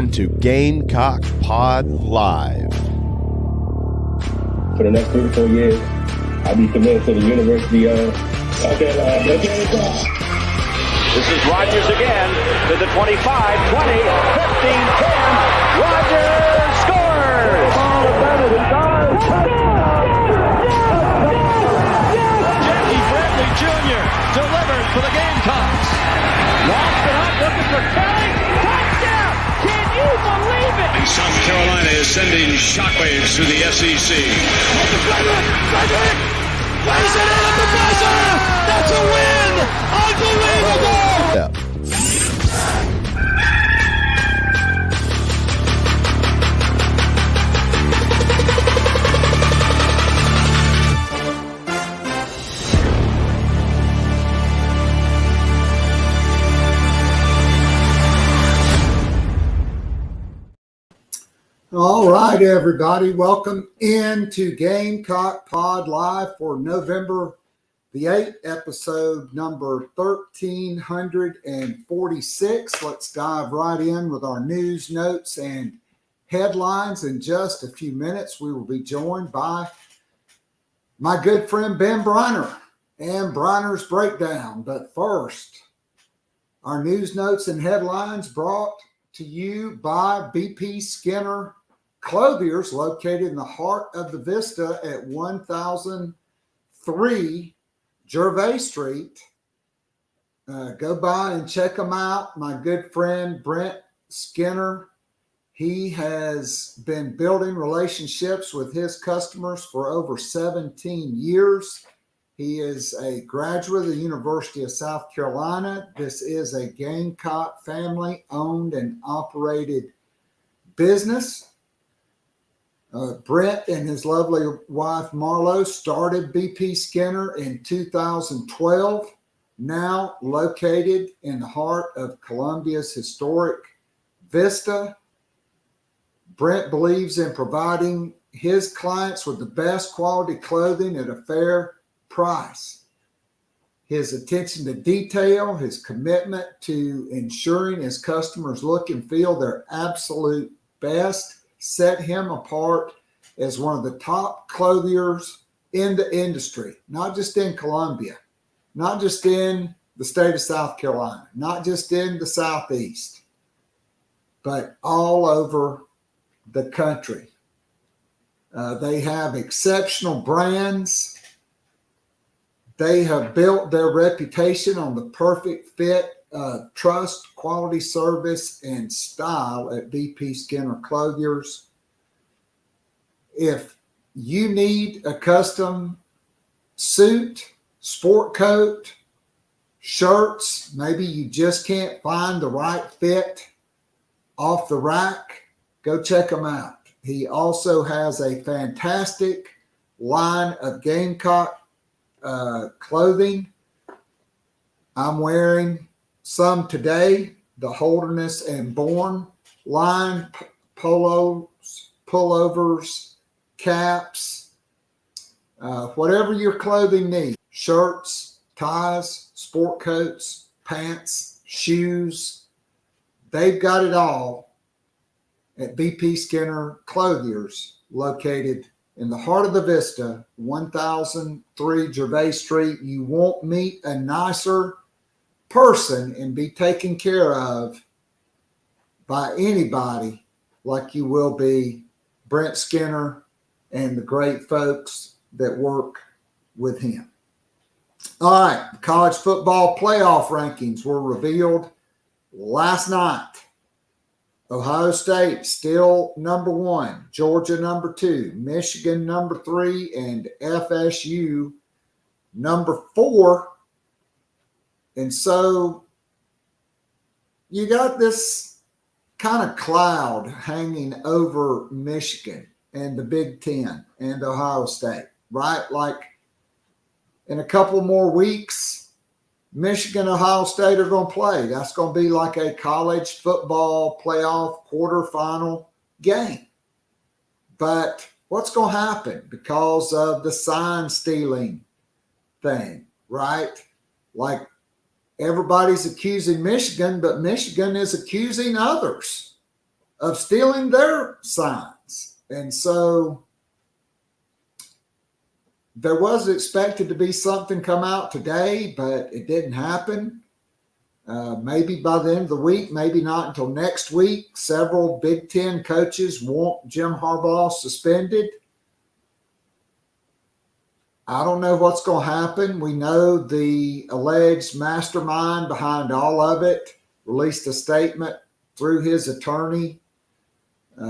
Welcome to Gamecock Pod Live. For the next 3 to 4 years, I'll be committed to the University of Gamecock. This is Rodgers again to the 25, 20, 15, 10. Rodgers scores! Jackie Bradley Jr. delivered for the Gamecocks. Lost it up, looking for Kelly. Touchdown! Can you believe it? And South Carolina is sending shockwaves through the SEC. Frederick plays it in at the buzzer. That's a win! Unbelievable! Yeah. All right, everybody. Welcome into Gamecock Pod Live for November the 8th, episode number 1346. Let's dive right in with our news, notes, and headlines. In just a few minutes, we will be joined by my good friend Ben Breiner and Breiner's Breakdown. But first, our news, notes, and headlines brought to you by BP Skinner Clothiers, located in the heart of the Vista at 1003 Gervais Street. Go by and check them out. My good friend Brent Skinner, he has been building relationships with his customers for over 17 years. He is a graduate of the University of South Carolina. This is a Gamecock family-owned and operated business. Brent and his lovely wife Marlo started BP Skinner in 2012, now located in the heart of Columbia's historic Vista. Brent believes in providing his clients with the best quality clothing at a fair price. His attention to detail, his commitment to ensuring his customers look and feel their absolute best set him apart as one of the top clothiers in the industry, not just in Columbia, not just in the state of South Carolina, not just in the Southeast, but all over the country. They have exceptional brands. They have built their reputation on the perfect fit, trust, quality, service, and style at BP Skinner Clothiers. If you need a custom suit, sport coat, shirts, maybe you just can't find the right fit off the rack, go check him out. He also has a fantastic line of Gamecock clothing. I'm wearing some today, the Holderness and Bourne line, polos, pullovers, caps, whatever your clothing needs, shirts, ties, sport coats, pants, shoes, they've got it all at BP Skinner Clothiers, located in the heart of the Vista, 1003 Gervais Street. You won't meet a nicer person and be taken care of by anybody like you will be Brent Skinner and the great folks that work with him. All right, the college football playoff rankings were revealed last night. Ohio State still number 1, Georgia number 2, Michigan number 3, and FSU number 4. And so you got this kind of cloud hanging over Michigan and the Big Ten and Ohio State, right? Like in a couple more weeks, Michigan, Ohio State are going to play. That's going to be like a college football playoff quarterfinal game. But what's going to happen because of the sign stealing thing, right? Like everybody's accusing Michigan, but Michigan is accusing others of stealing their signs. And so there was expected to be something come out today, but it didn't happen. Maybe by the end of the week, maybe not until next week. Several Big Ten coaches want Jim Harbaugh suspended. I don't know what's going to happen. We know the alleged mastermind behind all of it released a statement through his attorney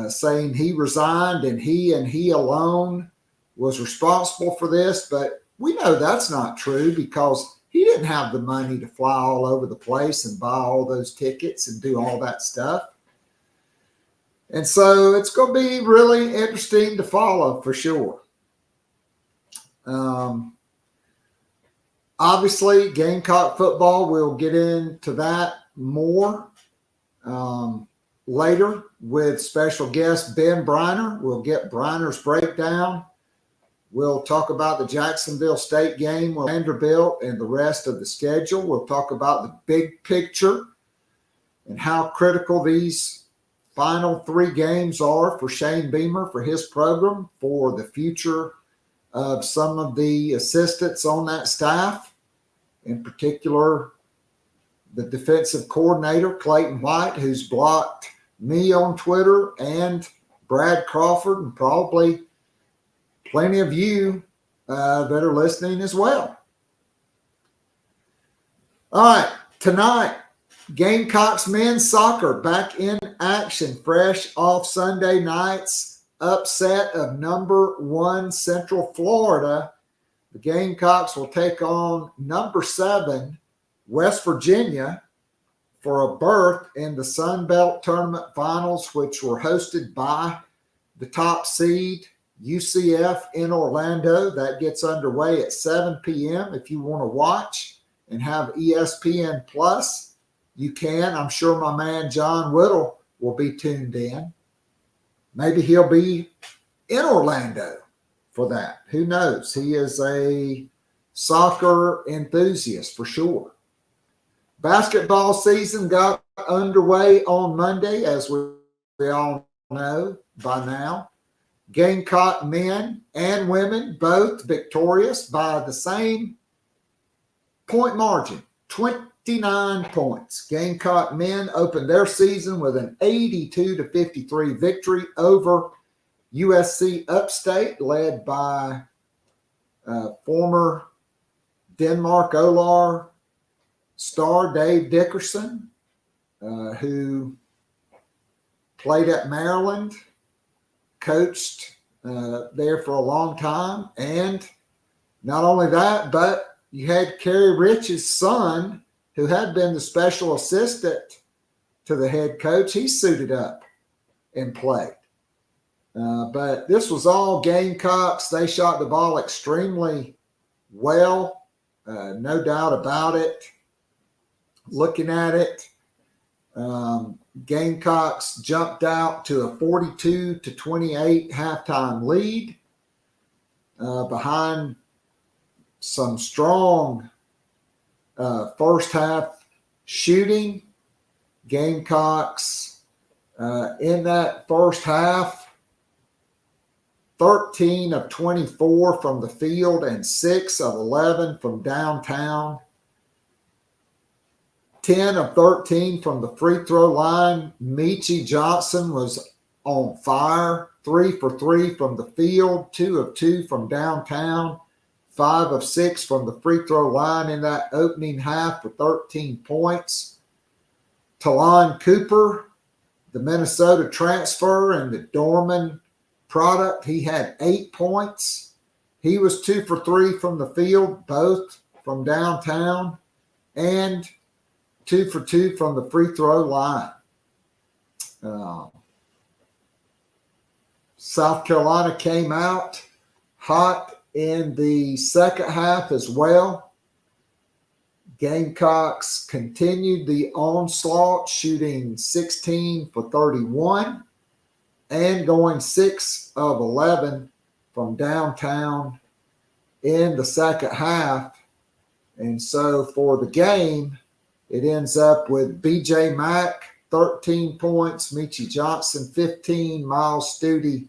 saying he resigned and he alone was responsible for this. But we know that's not true because he didn't have the money to fly all over the place and buy all those tickets and do all that stuff. And so it's going to be really interesting to follow for sure. Obviously, Gamecock football, we'll get into that more later with special guest Ben Breiner. We'll get Breiner's breakdown. We'll talk about the Jacksonville State game with Vanderbilt and the rest of the schedule. We'll talk about the big picture and how critical these final 3 games are for Shane Beamer, for his program, for the future of some of the assistants on that staff, in particular the defensive coordinator, Clayton White, who's blocked me on Twitter, and Brad Crawford, and probably plenty of you that are listening as well. All right, tonight, Gamecocks men's soccer back in action, fresh off Sunday night's upset of number 1 Central Florida. The Gamecocks will take on number 7 West Virginia for a berth in the Sun Belt Tournament Finals, which were hosted by the top seed UCF in Orlando. That gets underway at 7 p.m. If you want to watch and have ESPN Plus, you can. I'm sure my man John Whittle will be tuned in. Maybe he'll be in Orlando for that. Who knows? He is a soccer enthusiast for sure. Basketball season got underway on Monday, as we all know by now. Gamecock men and women both victorious by the same point margin, 29 points. Gamecock men opened their season with an 82-53 victory over USC Upstate, led by former Denmark Olar star Dave Dickerson, who played at Maryland, coached there for a long time. And not only that, but you had Kerry Rich's son, who had been the special assistant to the head coach. He suited up and played. But this was all Gamecocks. They shot the ball extremely well, no doubt about it. Looking at it, Gamecocks jumped out to a 42-28 halftime lead behind some strong first half shooting. Gamecocks in that first half, 13 of 24 from the field and 6 of 11 from downtown. 10 of 13 from the free throw line. Meechie Johnson was on fire. 3 for 3 from the field, 2 of 2 from downtown, 5 of 6 from the free throw line in that opening half for 13 points. Talon Cooper, the Minnesota transfer and the Dorman product, he had 8 points. He was 2 for 3 from the field, both from downtown, and 2 for 2 from the free throw line. South Carolina came out hot in the second half as well. Gamecocks continued the onslaught, shooting 16 for 31 and going 6 of 11 from downtown in the second half. And so for the game, it ends up with B.J. Mack 13 points. Michi Johnson, 15. Miles Studi,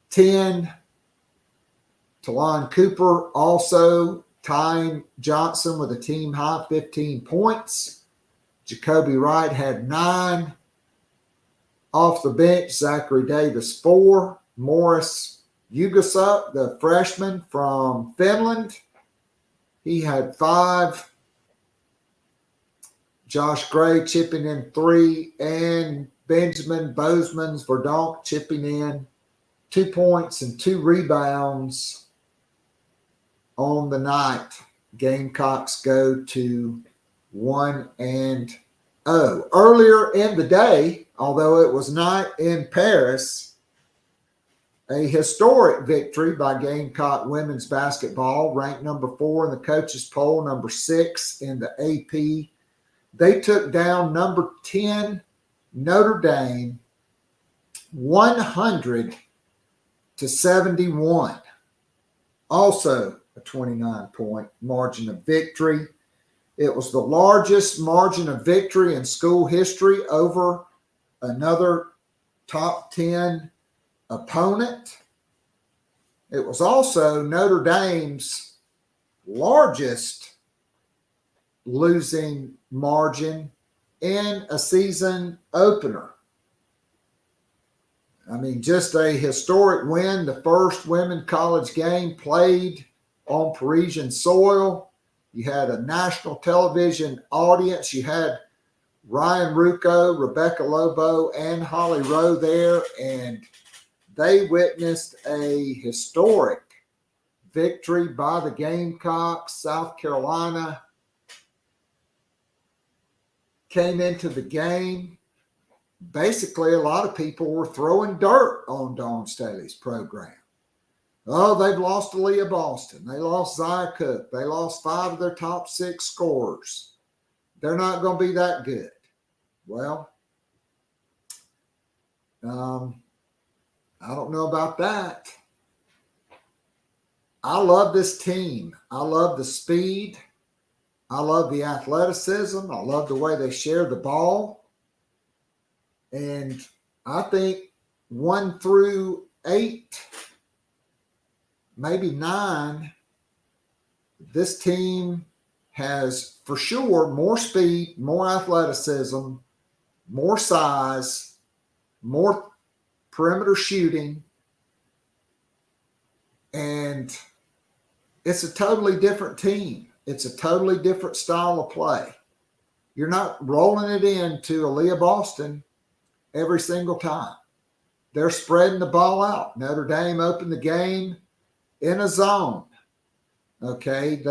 10. Talon Cooper also tying Johnson with a team high 15 points. Jacoby Wright had 9. Off the bench, Zachary Davis, 4. Morris Ugasuk, the freshman from Finland, he had 5. Josh Gray chipping in 3. And Benjamin Bozeman's Verdonk chipping in 2 points and 2 rebounds. On the night, Gamecocks go to 1-0. Earlier in the day, although it was night in Paris, a historic victory by Gamecock women's basketball, ranked number 4 in the coaches poll, number 6 in the AP. They took down number 10 Notre Dame 100-71. Also a 29-point margin of victory. It was the largest margin of victory in school history over another top 10 opponent. It was also Notre Dame's largest losing margin in a season opener. I mean, just a historic win. The first women's college game played on Parisian soil. You had a national television audience. You had Ryan Rucco, Rebecca Lobo, and Holly Rowe there, and they witnessed a historic victory by the Gamecocks. South Carolina came into the game. Basically, a lot of people were throwing dirt on Dawn Staley's program. Oh, they've lost to Leah Boston. They lost Zia Cook. They lost 5 of their top 6 scorers. They're not going to be that good. Well, I don't know about that. I love this team. I love the speed. I love the athleticism. I love the way they share the ball. And I think 1 through 8, maybe 9, this team has for sure more speed, more athleticism, more size, more perimeter shooting, and it's a totally different team. It's a totally different style of play. You're not rolling it into Aaliyah Boston every single time. They're spreading the ball out. Notre Dame opened the game in a zone. Okay,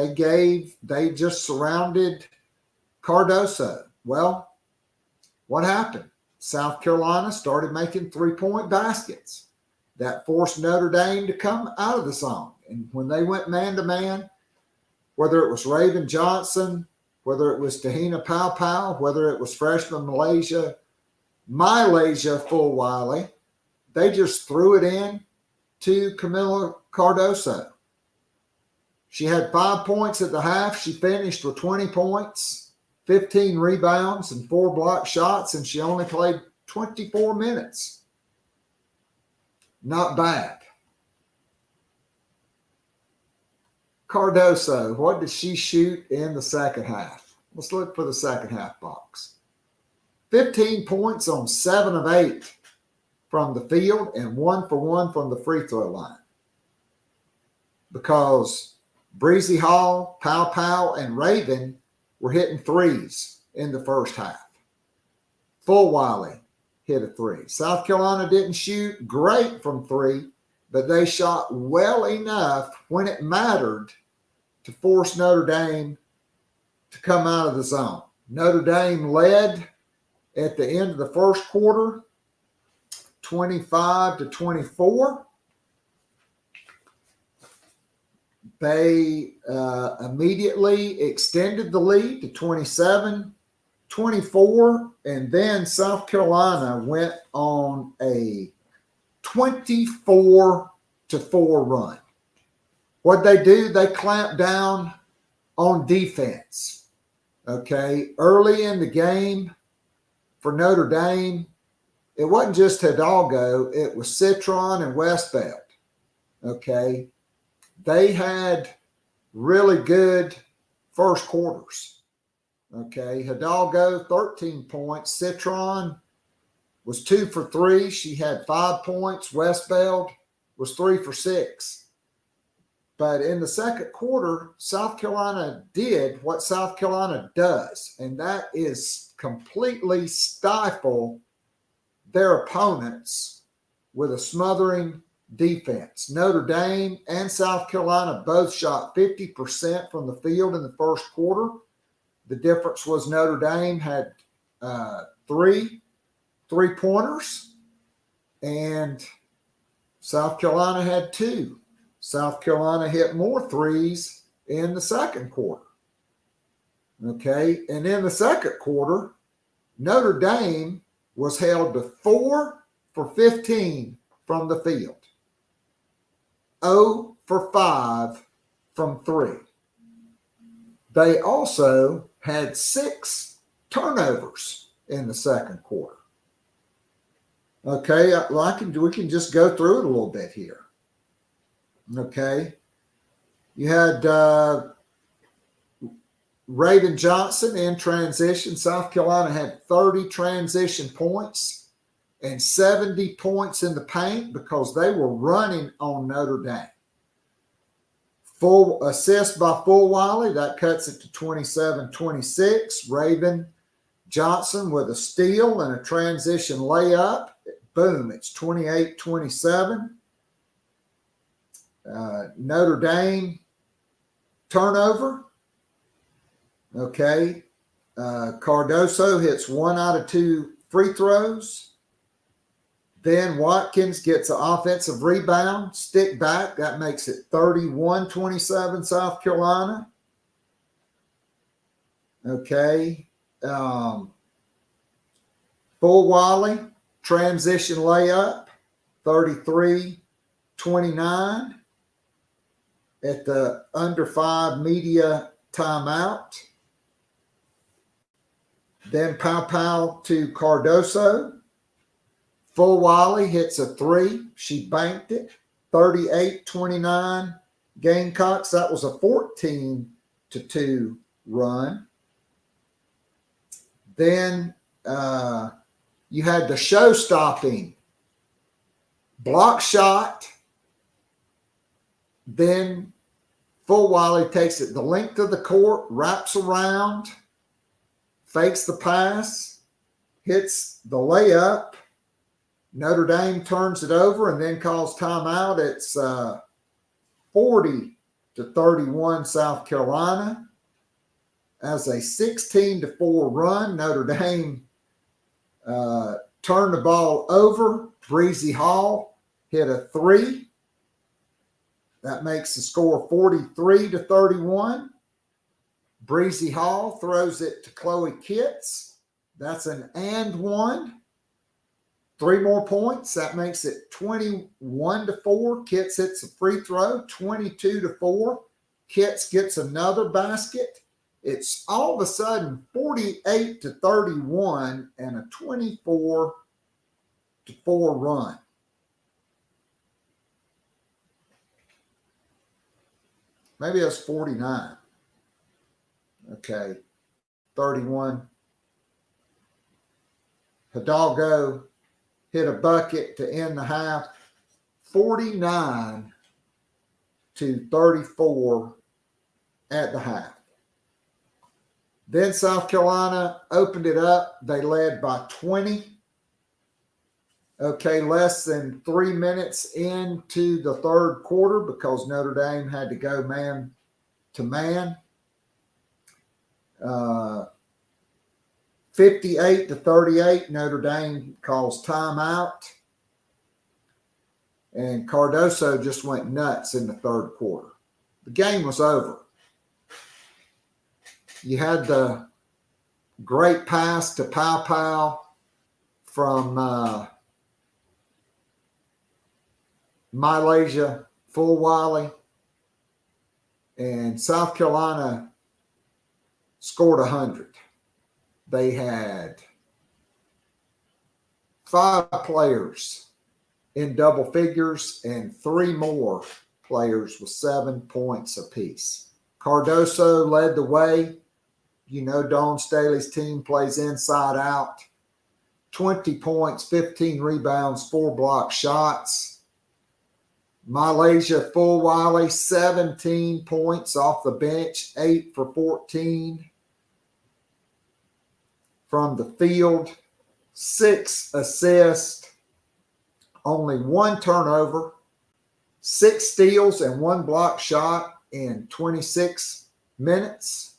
they just surrounded Cardoso. Well, what happened? South Carolina started making 3-point baskets. That forced Notre Dame to come out of the zone. And when they went man-to-man, whether it was Raven Johnson, whether it was Tahina Pau, whether it was freshman Mylasia Fulwiley, they just threw it in to Camila Cardoso. She had 5 points at the half. She finished with 20 points, 15 rebounds, and 4 block shots, and she only played 24 minutes. Not bad. Cardoso, what did she shoot in the second half? Let's look for the second half box. 15 points on 7 of 8 from the field and 1 for 1 from the free throw line. Because Breezy Hall, Pau, and Raven were hitting threes in the first half. Fulwiley hit a 3. South Carolina didn't shoot great from 3, but they shot well enough when it mattered to force Notre Dame to come out of the zone. Notre Dame led at the end of the first quarter, 25-24. They immediately extended the lead to 27-24, and then South Carolina went on a 24-4 run. What they do, they clamp down on defense. Okay, early in the game, for Notre Dame, it wasn't just Hidalgo, it was Citron and Westbeld. Okay. They had really good first quarters. Okay. Hidalgo, 13 points. Citron was 2 for 3. She had 5 points. Westbeld was 3 for 6. But in the second quarter, South Carolina did what South Carolina does, and that is completely stifle their opponents with a smothering defense. Notre Dame and South Carolina both shot 50% from the field in the first quarter. The difference was Notre Dame had 3 3-pointers, and South Carolina had 2. South Carolina hit more threes in the second quarter. Okay, and in the second quarter, Notre Dame was held to 4 for 15 from the field, 0 for 5 from 3. They also had 6 turnovers in the second quarter. Okay, we can just go through it a little bit here. Okay, you had Raven Johnson in transition. South Carolina had 30 transition points and 70 points in the paint because they were running on Notre Dame. Full assist by Fulwiley, that cuts it to 27-26. Raven Johnson with a steal and a transition layup. Boom, it's 28-27. Notre Dame turnover. Okay. Cardoso hits 1 out of 2 free throws. Then Watkins gets an offensive rebound, stick back. That makes it 31-27 South Carolina. Okay. Fulwiley, transition layup, 33-29. At the under 5 media timeout. Then Pow to Cardoso. Fulwiley hits a 3. She banked it. 38-29 Gamecocks. That was a 14-2 run. Then you had the show-stopping block shot. Then Fulwiley takes it the length of the court, wraps around, fakes the pass, hits the layup. Notre Dame turns it over and then calls timeout. It's 40-31 South Carolina. As a 16-4 run, Notre Dame turned the ball over. Breezy Hall hit a 3. That makes the score 43-31. Breezy Hall throws it to Chloe Kitts. That's an and 1. 3 more points. That makes it 21-4. Kitts hits a free throw, 22-4. Kitts gets another basket. It's all of a sudden 48-31 and a 24-4 run. Maybe it's 49. Okay, 31. Hidalgo hit a bucket to end the half. 49-34 at the half. Then South Carolina opened it up. They led by 20. Okay, less than 3 minutes into the third quarter because Notre Dame had to go man to man. 58-38, Notre Dame calls timeout. And Cardoso just went nuts in the third quarter. The game was over. You had the great pass to Pow from Malaysia, Fulwiley, and South Carolina scored 100. They had 5 players in double figures and 3 more players with 7 points apiece. Cardoso led the way. You know, Dawn Staley's team plays inside out. 20 points, 15 rebounds, 4 block shots. Malaysia Fulwiley, 17 points off the bench, 8 for 14. From the field, 6 assists, only 1 turnover, 6 steals and 1 block shot in 26 minutes.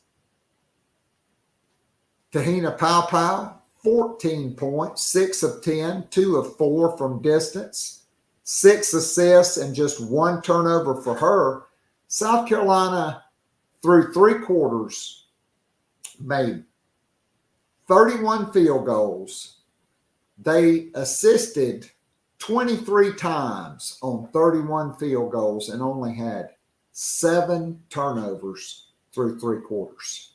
Tahina Paopao, 14 points, 6 of 10, 2 of 4 from distance, 6 assists and just 1 turnover for her. South Carolina, through 3 quarters, made 31 field goals. They assisted 23 times on 31 field goals and only had 7 turnovers through 3 quarters.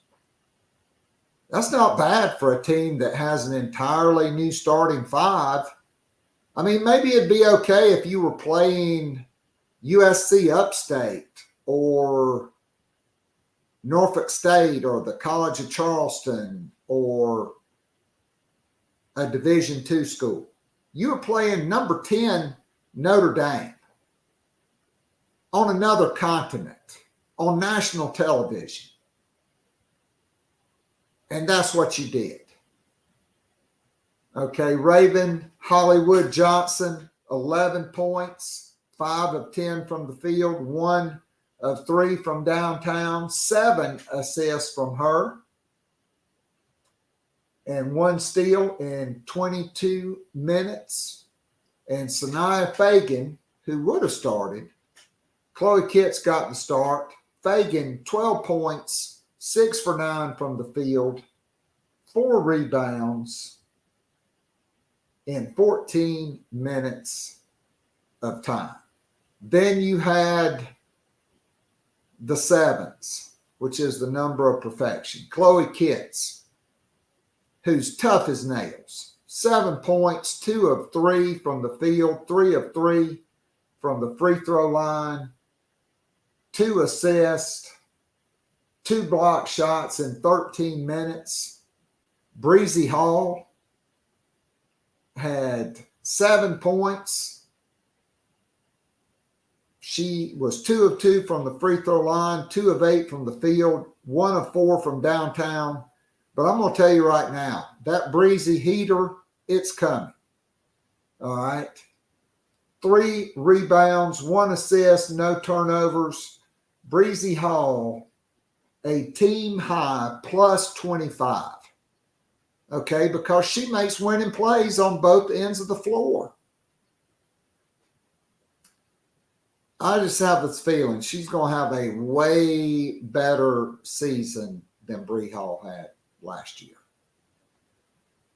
That's not bad for a team that has an entirely new starting 5. I mean, maybe it'd be okay if you were playing USC Upstate or Norfolk State or the College of Charleston or a Division II school. You were playing number 10 Notre Dame on another continent, on national television. And that's what you did. Okay, Raven Hollywood Johnson, 11 points, 5 of 10 from the field, 1 of 3 from downtown, 7 assists from her, and 1 steal in 22 minutes. And Sanaya Fagan, who would have started, Chloe Kitts got the start. Fagan, 12 points, 6 for 9 from the field, 4 rebounds in 14 minutes of time. Then you had the 7s, which is the number of perfection. Chloe Kitts, who's tough as nails. 7 points, 2 of 3 from the field, 3 of 3 from the free throw line, 2 assists, 2 block shots in 13 minutes. Breezy Hall had 7 points. She was 2 of 2 from the free throw line, 2 of 8 from the field, 1 of 4 from downtown. But I'm going to tell you right now, that Breezy heater, it's coming. All right. 3 rebounds, 1 assist, no turnovers. Breezy Hall, a team high plus 25. Okay, because she makes winning plays on both ends of the floor. I just have this feeling she's going to have a way better season than Bree Hall had last year.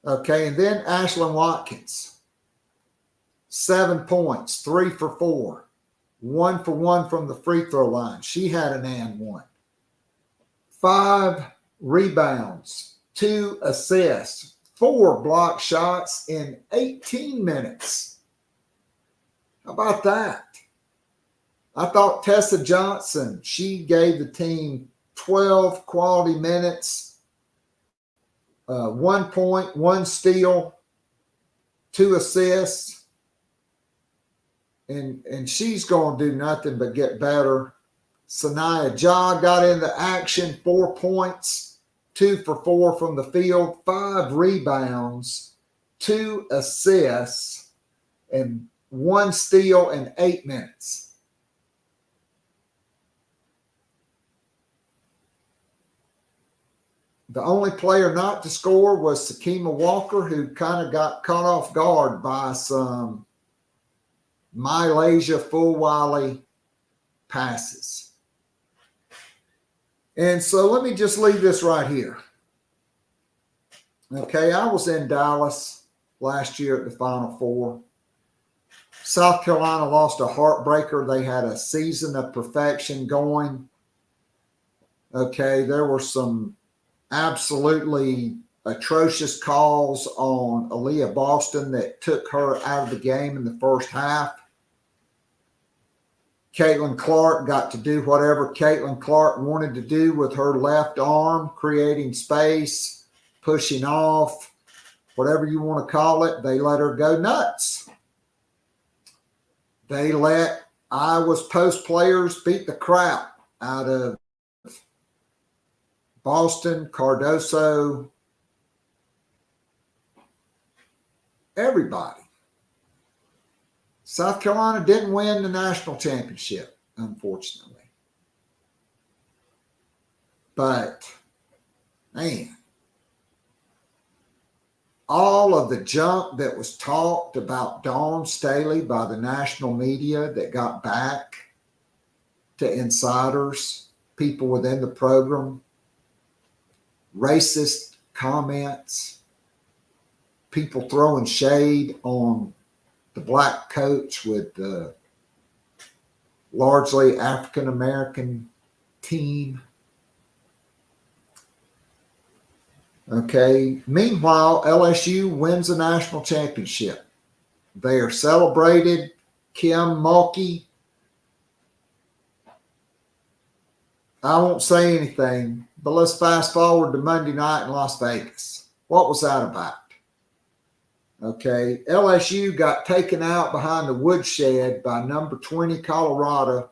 Okay, and then Ashlyn Watkins, 7 points, 3 for 4, 1 for 1 from the free throw line. She had an and 1. 5 rebounds, 2 assists, 4 block shots in 18 minutes. How about that? I thought Tessa Johnson, she gave the team 12 quality minutes, 1 point, 1 steal, 2 assists. And she's going to do nothing but get better. Sanaya Ja got into action, 4 points, 2 for 4 from the field, 5 rebounds, 2 assists, and 1 steal in 8 minutes. The only player not to score was Sakima Walker, who kind of got caught off guard by some Malaysia Fulwiley passes. And so let me just leave this right here. Okay, I was in Dallas last year at the Final Four. South Carolina lost a heartbreaker. They had a season of perfection going. Okay, there were some absolutely atrocious calls on Aaliyah Boston that took her out of the game in the first half. Caitlin Clark got to do whatever Caitlin Clark wanted to do with her left arm, creating space, pushing off, whatever you want to call it. They let her go nuts. They let Iowa's post players beat the crap out of Boston, Cardoso, everybody. South Carolina didn't win the national championship, unfortunately. But, man, all of the junk that was talked about Dawn Staley by the national media that got back to insiders, people within the program, racist comments, people throwing shade on the black coach with the largely African-American team. Okay. Meanwhile, LSU wins a national championship. They are celebrated. Kim Mulkey. I won't say anything, but let's fast forward to Monday night in Las Vegas. What was that about? Okay, LSU got taken out behind the woodshed by number 20 Colorado.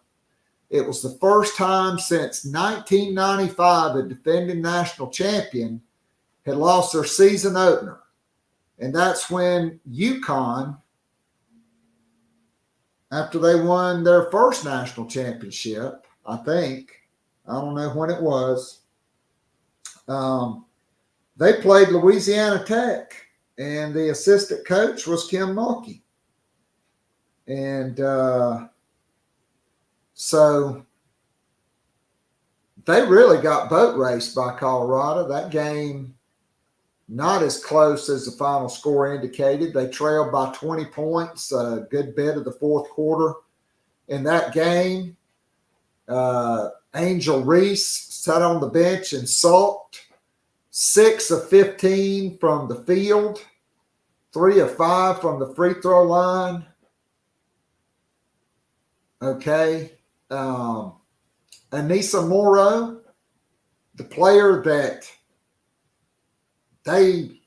It was the first time since 1995 a defending national champion had lost their season opener. And that's when UConn, after they won their first national championship, I think, I don't know when it was, they played Louisiana Tech. And the assistant coach was Kim Mulkey. And so they really got boat raced by Colorado. That game, not as close as the final score indicated. They trailed by 20 points a good bit of the fourth quarter. In that game, Angel Reese sat on the bench and sulked. 6 of 15 from the field, 3 of 5 from the free throw line. Okay. Anissa Morrow, the player that they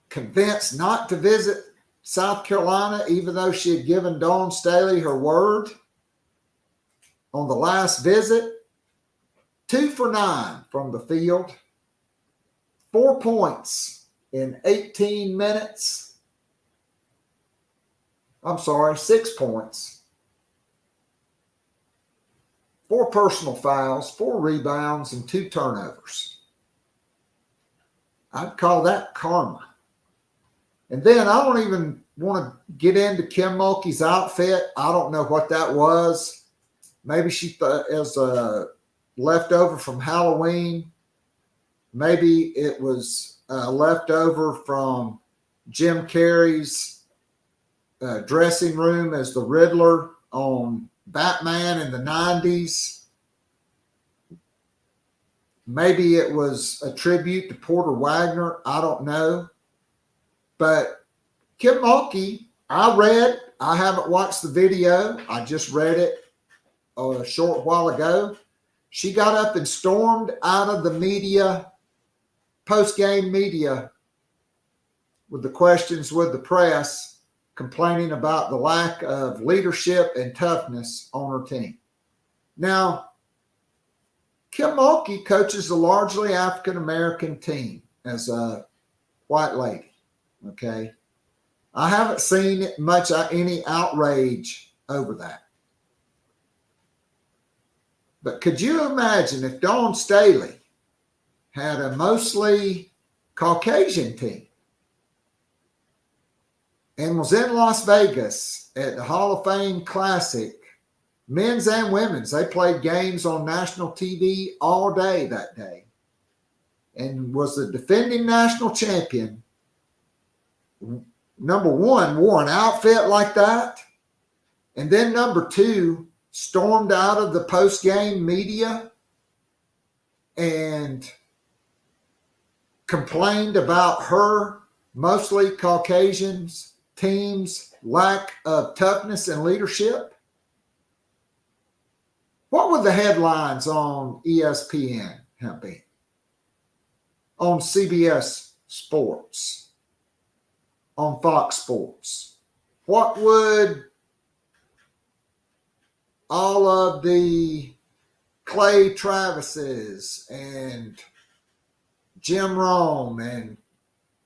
convinced not to visit South Carolina, even though she had given Dawn Staley her word on the last visit, 2 for 9 from the field. 4 points in 18 minutes. I'm sorry, 6 points. 4 personal fouls, 4 rebounds, and 2 turnovers. I'd call that karma. And then I don't even want to get into Kim Mulkey's outfit. I don't know what that was. Maybe she thought it was a leftover from Halloween. Maybe it was left over from Jim Carrey's dressing room as the Riddler on Batman in the 90s. Maybe it was a tribute to Porter Wagner. I don't know. But Kim Mulkey, I haven't watched the video. I just read it a short while ago. She got up and stormed out of the media, post-game media, with the questions with the press, complaining about the lack of leadership and toughness on her team. Now, Kim Mulkey coaches a largely African-American team as a white lady, okay? I haven't seen much any outrage over that. But could you imagine if Dawn Staley had a mostly Caucasian team and was in Las Vegas at the Hall of Fame Classic, men's and women's? They played games on national TV all day that day, and was the defending national champion. Number one, wore an outfit like that, and then number two, stormed out of the post-game media and complained about her, mostly Caucasians, team's lack of toughness and leadership? What would the headlines on ESPN have been? On CBS Sports? On Fox Sports? What would all of the Clay Travises and Jim Rome and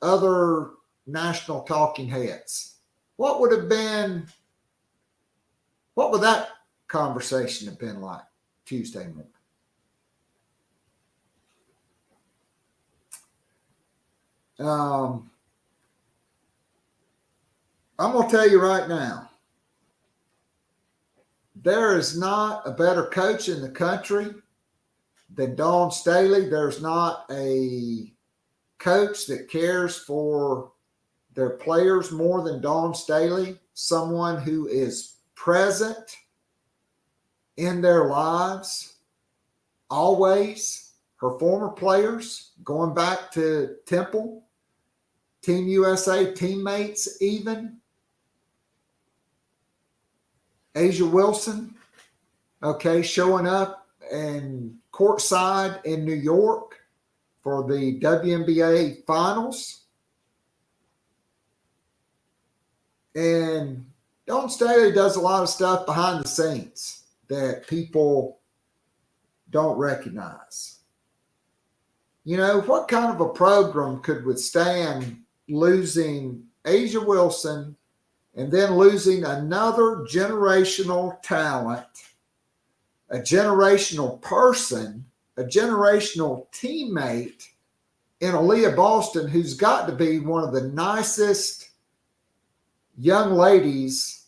other national talking heads, what would that conversation have been like Tuesday morning? I'm going to tell you right now, there is not a better coach in the country than Dawn Staley. There's not a coach that cares for their players more than Dawn Staley, someone who is present in their lives always. Her former players, going back to Temple, Team USA teammates even. Asia Wilson, showing up and courtside in New York for the WNBA finals. And Dawn Staley does a lot of stuff behind the scenes that people don't recognize. You know, what kind of a program could withstand losing Asia Wilson and then losing another generational talent, a generational person, a generational teammate in Aaliyah Boston, who's got to be one of the nicest young ladies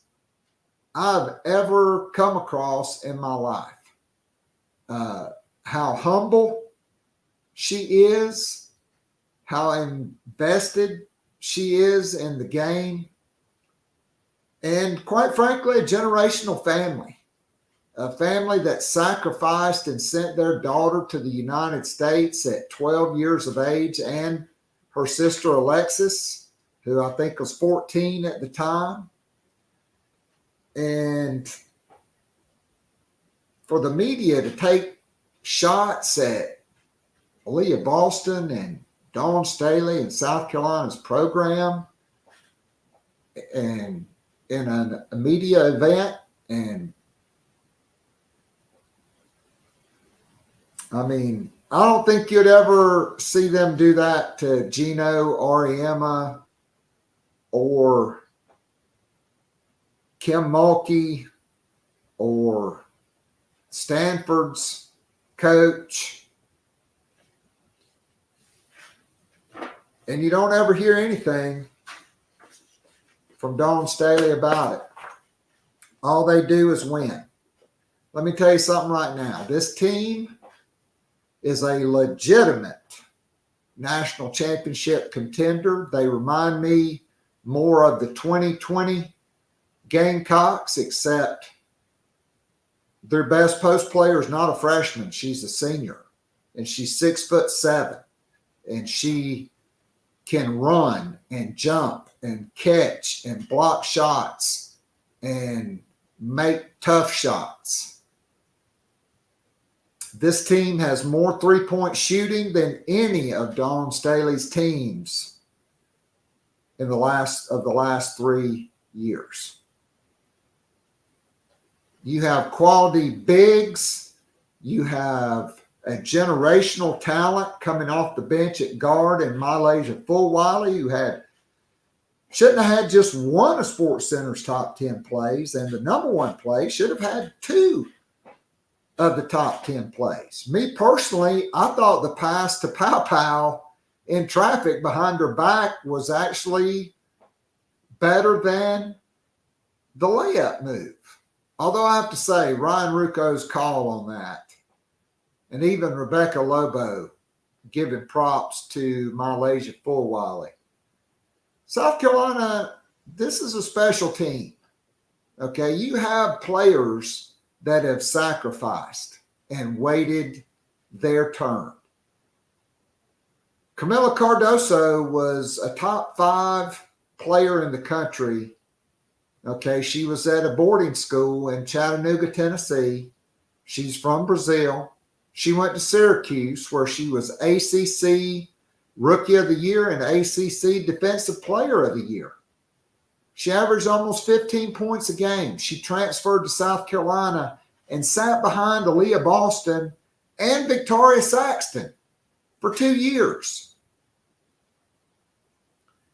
I've ever come across in my life. How humble she is, how invested she is in the game, and quite frankly, a generational family. A family that sacrificed and sent their daughter to the United States at 12 years of age, and her sister Alexis, who I think was 14 at the time. And for the media to take shots at Aaliyah Boston and Dawn Staley and South Carolina's program and in a media event, and I mean, I don't think you'd ever see them do that to Gino Auriemma or Kim Mulkey or Stanford's coach. And you don't ever hear anything from Dawn Staley about it. All they do is win. Let me tell you something right now. This team is a legitimate national championship contender. They remind me more of the 2020 Gamecocks, except their best post player is not a freshman. She's a senior, and she's 6'7", and she can run and jump and catch and block shots and make tough shots. This team has more three-point shooting than any of Dawn Staley's teams in the last 3 years. You have quality bigs. You have a generational talent coming off the bench at guard in Malaysia Fulwiley, who shouldn't have had just one of SportsCenter's top 10 plays, and the number one play should have had two of the top 10 plays. Me personally, I thought the pass to Pow Pow in traffic behind her back was actually better than the layup move. Although I have to say, Ryan Rucco's call on that, and even Rebecca Lobo giving props to Malaysia Fulwiley. South Carolina, this is a special team. Okay, you have players that have sacrificed and waited their turn. Camila Cardoso was a top 5 player in the country. Okay, she was at a boarding school in Chattanooga, Tennessee. She's from Brazil. She went to Syracuse, where she was ACC Rookie of the Year and ACC Defensive Player of the Year. She averaged almost 15 points a game. She transferred to South Carolina and sat behind Aaliyah Boston and Victoria Saxton for 2 years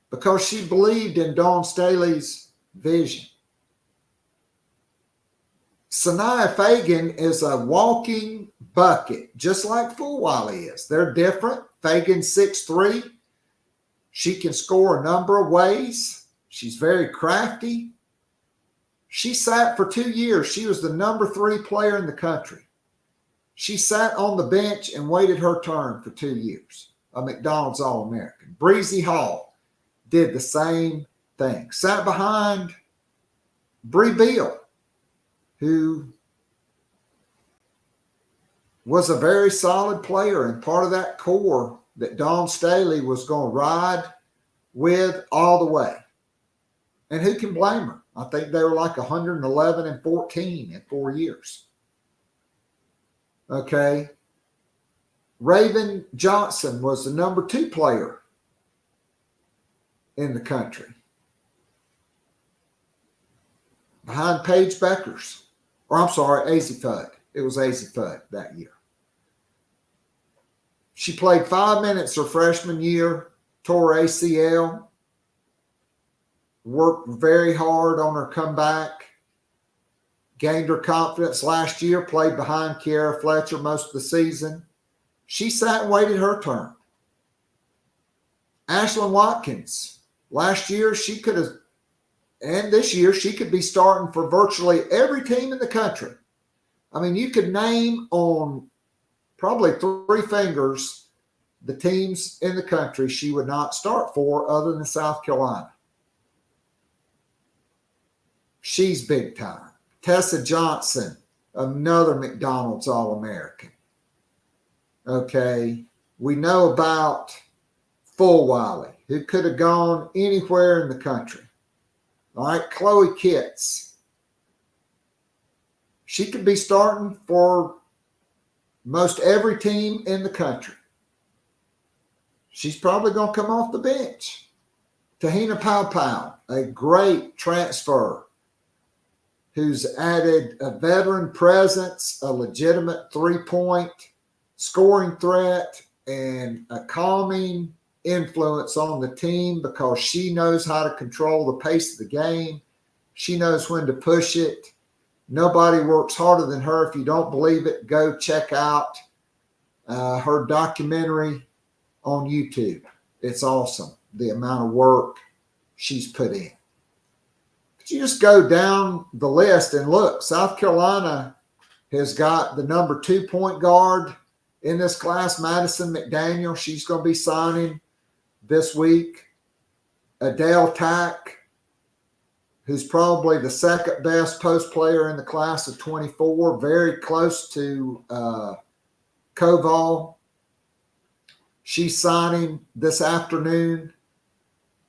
because she believed in Dawn Staley's vision. Sanaya Fagan is a walking bucket, just like Fulwiley is. They're different. Fagan's 6'3". She can score a number of ways. She's very crafty. She sat for 2 years. She was the number 3 player in the country. She sat on the bench and waited her turn for 2 years, a McDonald's All-American. Breezy Hall did the same thing. Sat behind Bree Beal, who was a very solid player and part of that core that Dawn Staley was going to ride with all the way. And who can blame her? I think they were like 111-14 in 4 years. Okay. Raven Johnson was the number 2 player in the country, behind Paige Beckers. Or I'm sorry, Azzi Fudd. It was Azzi Fudd that year. She played 5 minutes her freshman year, tore ACL, worked very hard on her comeback, gained her confidence last year, played behind Kiara Fletcher most of the season. She sat and waited her turn. Ashlyn Watkins, last year she could have, and this year she could be starting for virtually every team in the country. I mean, you could name on probably 3 fingers the teams in the country she would not start for other than South Carolina. She's big time. Tessa Johnson, another McDonald's All-American. Okay, we know about Fulwiley, who could have gone anywhere in the country. All right, Chloe Kitts. She could be starting for most every team in the country. She's probably going to come off the bench. Tahina Powpow, a great transfer who's added a veteran presence, a legitimate 3-point scoring threat, and a calming influence on the team because she knows how to control the pace of the game. She knows when to push it. Nobody works harder than her. If you don't believe it, go check out her documentary on YouTube. It's awesome, the amount of work she's put in. But you just go down the list and look. South Carolina has got the number 2 point guard in this class, Madison McDaniel. She's going to be signing this week. Adele Tack, who's probably the second best post player in the class of 24, very close to Koval. She's signing this afternoon.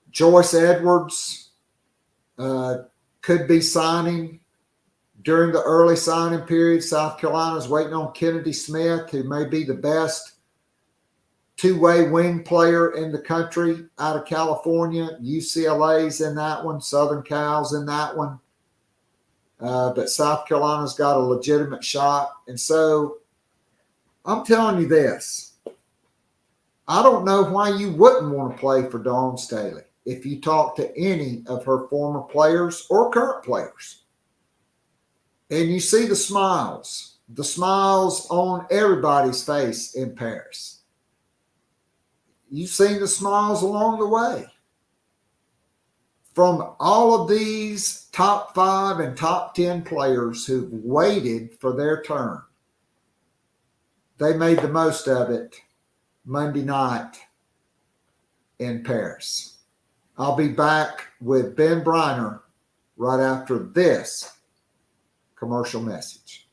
Joyce Edwards could be signing during the early signing period. South Carolina's waiting on Kennedy Smith, who may be the best 2-way wing player in the country out of California. UCLA's in that one. Southern Cal's in that one. But South Carolina's got a legitimate shot. And so I'm telling you this. I don't know why you wouldn't want to play for Dawn Staley if you talk to any of her former players or current players. And you see the smiles on everybody's face in Paris. You've seen the smiles along the way. From all of these top 5 and top 10 players who've waited for their turn, they made the most of it Monday night in Paris. I'll be back with Ben Breiner right after this commercial message.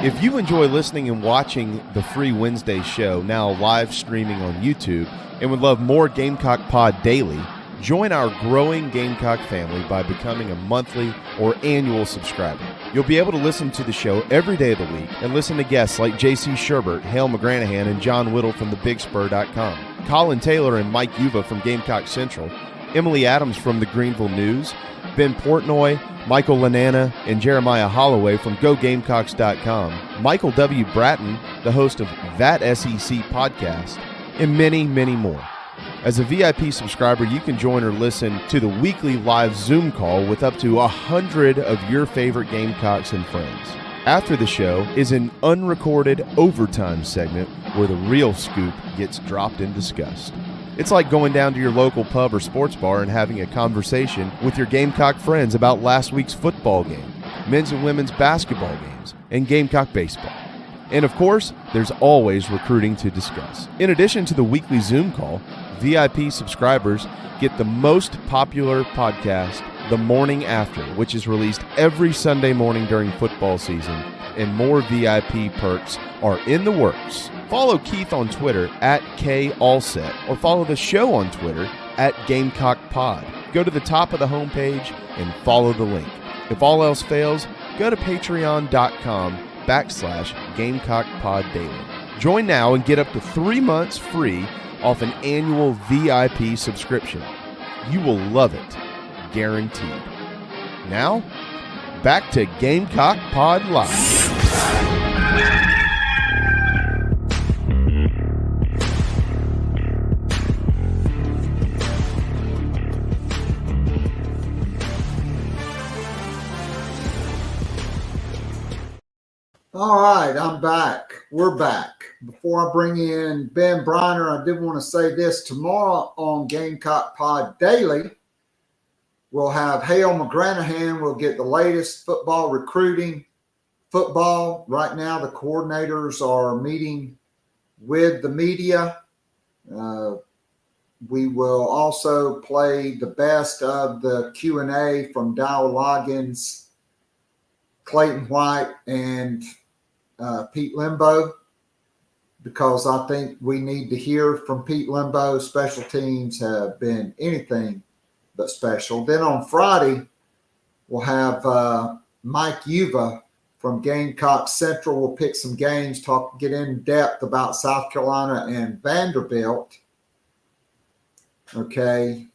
If you enjoy listening and watching the free Wednesday show, now live streaming on YouTube, and would love more Gamecock Pod daily, join our growing Gamecock family by becoming a monthly or annual subscriber. You'll be able to listen to the show every day of the week and listen to guests like J.C. Sherbert, Hale McGranahan, and John Whittle from thebigspur.com, Colin Taylor and Mike Uva from Gamecock Central, Emily Adams from the Greenville News, Ben Portnoy, Michael Lanana, and Jeremiah Holloway from GoGamecocks.com, Michael W. Bratton, the host of That SEC podcast, and many, many more. As a VIP subscriber, you can join or listen to the weekly live Zoom call with up to 100 of your favorite Gamecocks and friends. After the show is an unrecorded overtime segment where the real scoop gets dropped and discussed. It's like going down to your local pub or sports bar and having a conversation with your Gamecock friends about last week's football game, men's and women's basketball games, and Gamecock baseball. And of course, there's always recruiting to discuss. In addition to the weekly Zoom call, VIP subscribers get the most popular podcast, The Morning After, which is released every Sunday morning during football season, and more VIP perks are in the works. Follow Keith on Twitter at KAllset, or follow the show on Twitter at Gamecock Pod. Go to the top of the homepage and follow the link. If all else fails, go to patreon.com/Gamecock Pod Daily. Join now and get up to 3 months free off an annual VIP subscription. You will love it, guaranteed. Now, back to Gamecock Pod Live. All right, I'm back. We're back. Before I bring in Ben Breiner, I did want to say this. Tomorrow on Gamecock Pod Daily, we'll have Hale McGranahan. We'll get the latest football recruiting. Football, right now, the coordinators are meeting with the media. We will also play the best of the Q&A from Dow Loggins, Clayton White, and Pete Limbo, because I think we need to hear from Pete Limbo. Special teams have been anything but special. Then on Friday, we'll have Mike Uva from Gamecock Central. We'll pick some games, get in depth about South Carolina and Vanderbilt. Okay.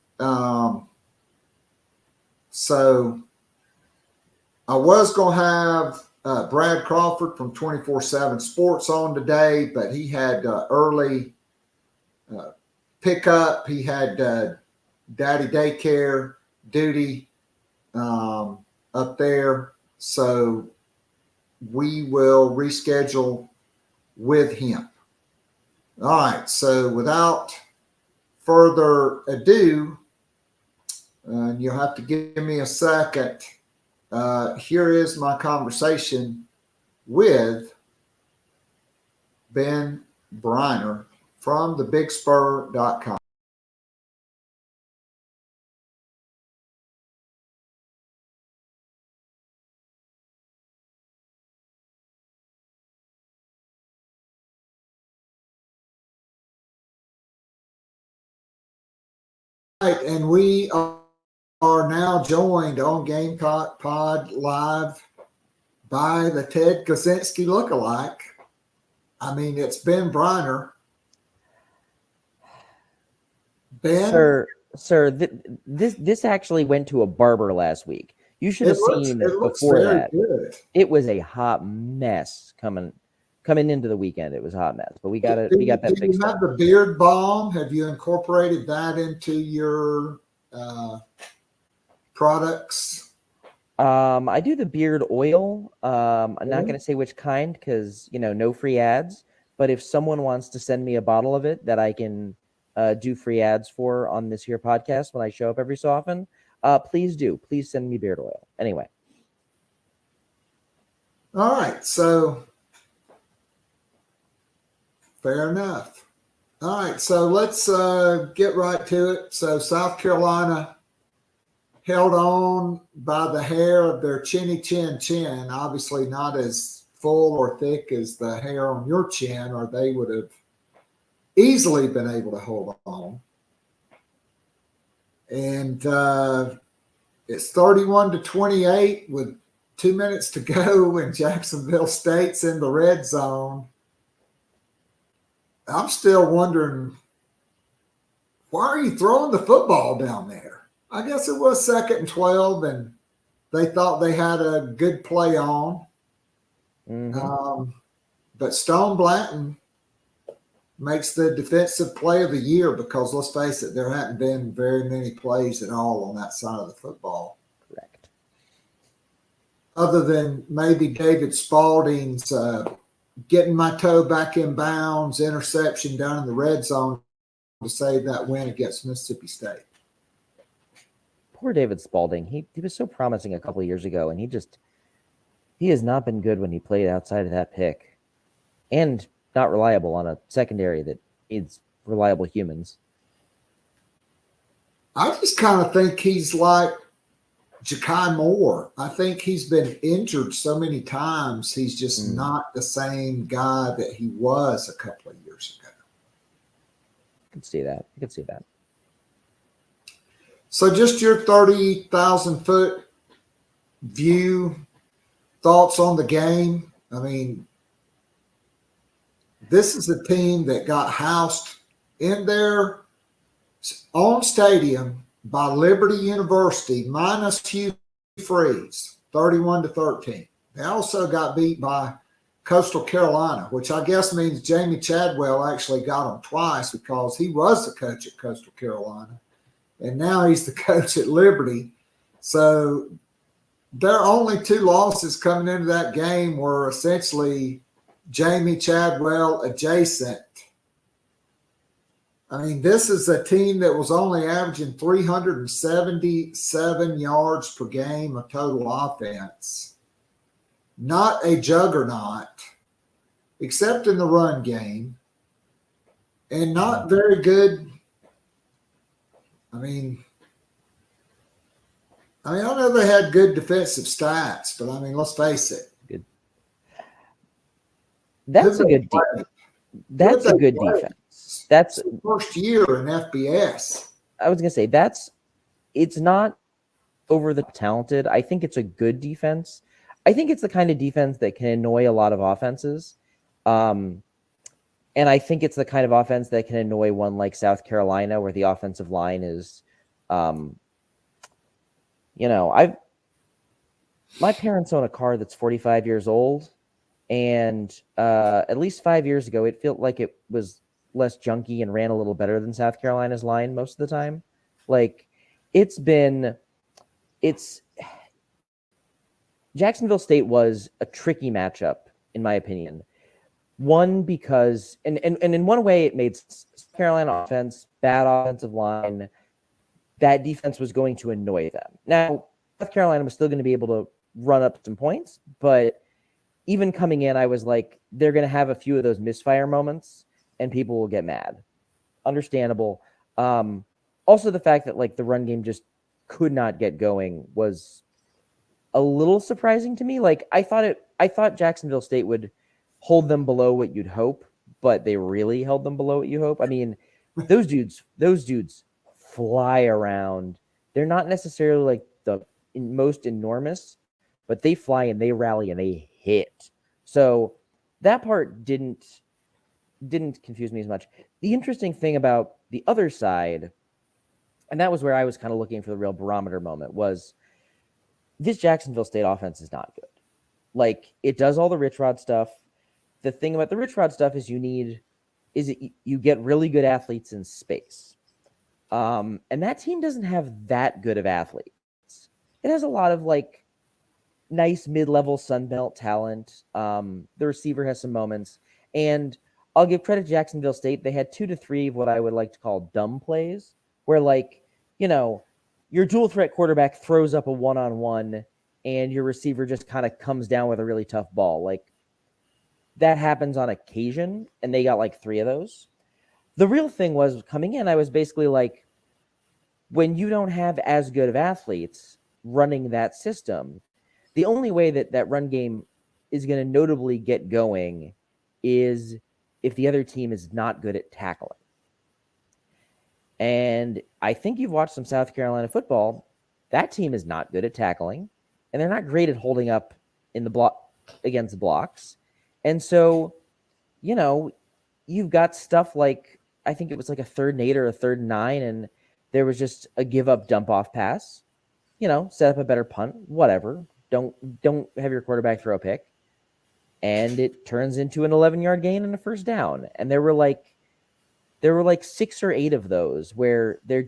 So I was going to have Brad Crawford from 24/7 Sports on today, but he had early pickup. He had daddy daycare duty up there. So we will reschedule with him. All right. So without further ado, and you'll have to give me a second. Here is my conversation with Ben Breiner from thebigspur.com. Right, and we are now joined on Gamecock Pod Live by the Ted Kosinski lookalike. I mean, it's Ben Breiner. Ben? Sir, this actually went to a barber last week. You should have seen before that. Good. It was a hot mess coming into the weekend. It was a hot mess, but we got that fixed. Do you have the beard balm? Have you incorporated that into your products? I do the beard oil. I'm not going to say which kind because, no free ads. But if someone wants to send me a bottle of it that I can do free ads for on this here podcast when I show up every so often, please do. Please send me beard oil. Anyway. All right. So fair enough. All right. So let's get right to it. So South Carolina held on by the hair of their chinny chin, obviously not as full or thick as the hair on your chin, or they would have easily been able to hold on. And it's 31-28 with 2 minutes to go, and Jacksonville State's in the red zone. I'm still wondering, why are you throwing the football down there? I guess it was 2nd and 12, and they thought they had a good play on. But Stone Blanton makes the defensive play of the year because, let's face it, there hadn't been very many plays at all on that side of the football. Correct. Other than maybe David Spalding's getting my toe back in bounds, interception down in the red zone to save that win against Mississippi State. Poor David Spalding. He was so promising a couple of years ago, and he has not been good when he played outside of that pick, and not reliable on a secondary that needs reliable humans. I just kind of think he's like Ja'Kai Moore. I think he's been injured so many times. He's just not the same guy that he was a couple of years ago. I can see that. So just your 30,000-foot view, thoughts on the game. I mean, this is a team that got housed in their own stadium by Liberty University minus Hugh Freeze, 31-13. They also got beat by Coastal Carolina, which I guess means Jamie Chadwell actually got them twice because he was the coach at Coastal Carolina, and now he's the coach at Liberty. So their only 2 losses coming into that game were essentially Jamie Chadwell adjacent. I mean, this is a team that was only averaging 377 yards per game of total offense. Not a juggernaut, except in the run game, and not very good. I mean, I know they had good defensive stats, but I mean, let's face it. Good. That's a good defense. That's a good defense. That's the first year in FBS. I was gonna say it's not over the talented. I think it's a good defense. I think it's the kind of defense that can annoy a lot of offenses. And I think it's the kind of offense that can annoy one like South Carolina, where the offensive line is, my parents own a car that's 45 years old, and at least 5 years ago, it felt like it was less junky and ran a little better than South Carolina's line most of the time. Like, Jacksonville State was a tricky matchup, in my opinion. One, because, and in one way, it made South Carolina offense, bad offensive line. That defense was going to annoy them. Now, South Carolina was still going to be able to run up some points, but even coming in, I was like, they're going to have a few of those misfire moments, and people will get mad. Understandable. Also, the fact that like the run game just could not get going was a little surprising to me. Like I thought Jacksonville State would hold them below what you'd hope, but they really held them below what you hope. I mean, those dudes fly around. They're not necessarily like the most enormous, but they fly and they rally and they hit. So that part didn't confuse me as much. The interesting thing about the other side, and that was where I was kind of looking for the real barometer moment, was this Jacksonville State offense is not good. Like, it does all the Rich Rod stuff. The thing about the Rich Rod stuff is you get really good athletes in space. And that team doesn't have that good of athletes. It has a lot of like nice mid-level Sun Belt talent. The receiver has some moments, and I'll give credit to Jacksonville State. They had 2 to 3 of what I would like to call dumb plays, where like, your dual threat quarterback throws up a one-on-one and your receiver just kind of comes down with a really tough ball. Like, that happens on occasion, and they got like 3 of those. The real thing was, coming in, I was basically like, when you don't have as good of athletes running that system, the only way that run game is going to notably get going is if the other team is not good at tackling. And I think you've watched some South Carolina football. That team is not good at tackling, and they're not great at holding up in the block against blocks. And so, you've got stuff like, I think it was like a 3rd and 8 or a 3rd and 9, and there was just a give up dump off pass. Set up a better punt, whatever. Don't have your quarterback throw a pick. And it turns into an 11-yard gain and a first down. And there were like 6 or 8 of those where there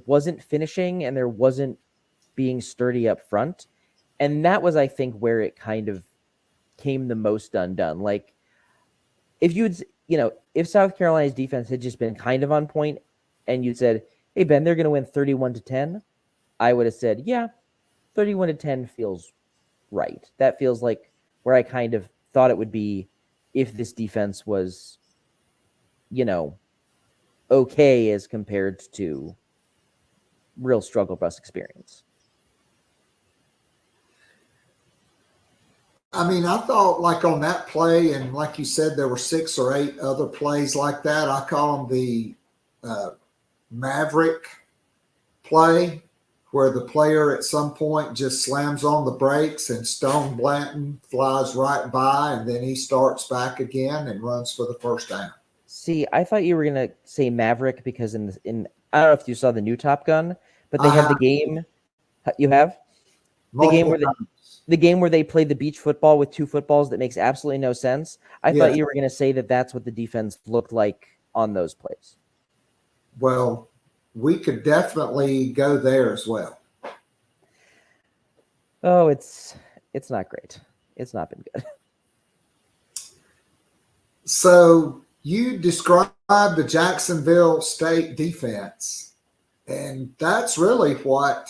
wasn't finishing and there wasn't being sturdy up front. And that was, I think, where it kind of came the most undone. Like, if South Carolina's defense had just been kind of on point and you'd said, hey, Ben, they're going to win 31-10, I would have said, yeah, 31-10 feels right. That feels like where I kind of thought it would be if this defense was, okay as compared to real struggle bus experience. I mean, I thought like on that play, and like you said, there were 6 or 8 other plays like that. I call them the Maverick play, where the player at some point just slams on the brakes and Stone Blanton flies right by, and then he starts back again and runs for the first down. See, I thought you were going to say Maverick because in I don't know if you saw the new Top Gun, but they have the game. You have? The game where they play the beach football with 2 footballs that makes absolutely no sense. I thought you were going to say that that's what the defense looked like on those plays. Well, we could definitely go there as well. Oh, it's not great. It's not been good. So you described the Jacksonville State defense, and that's really what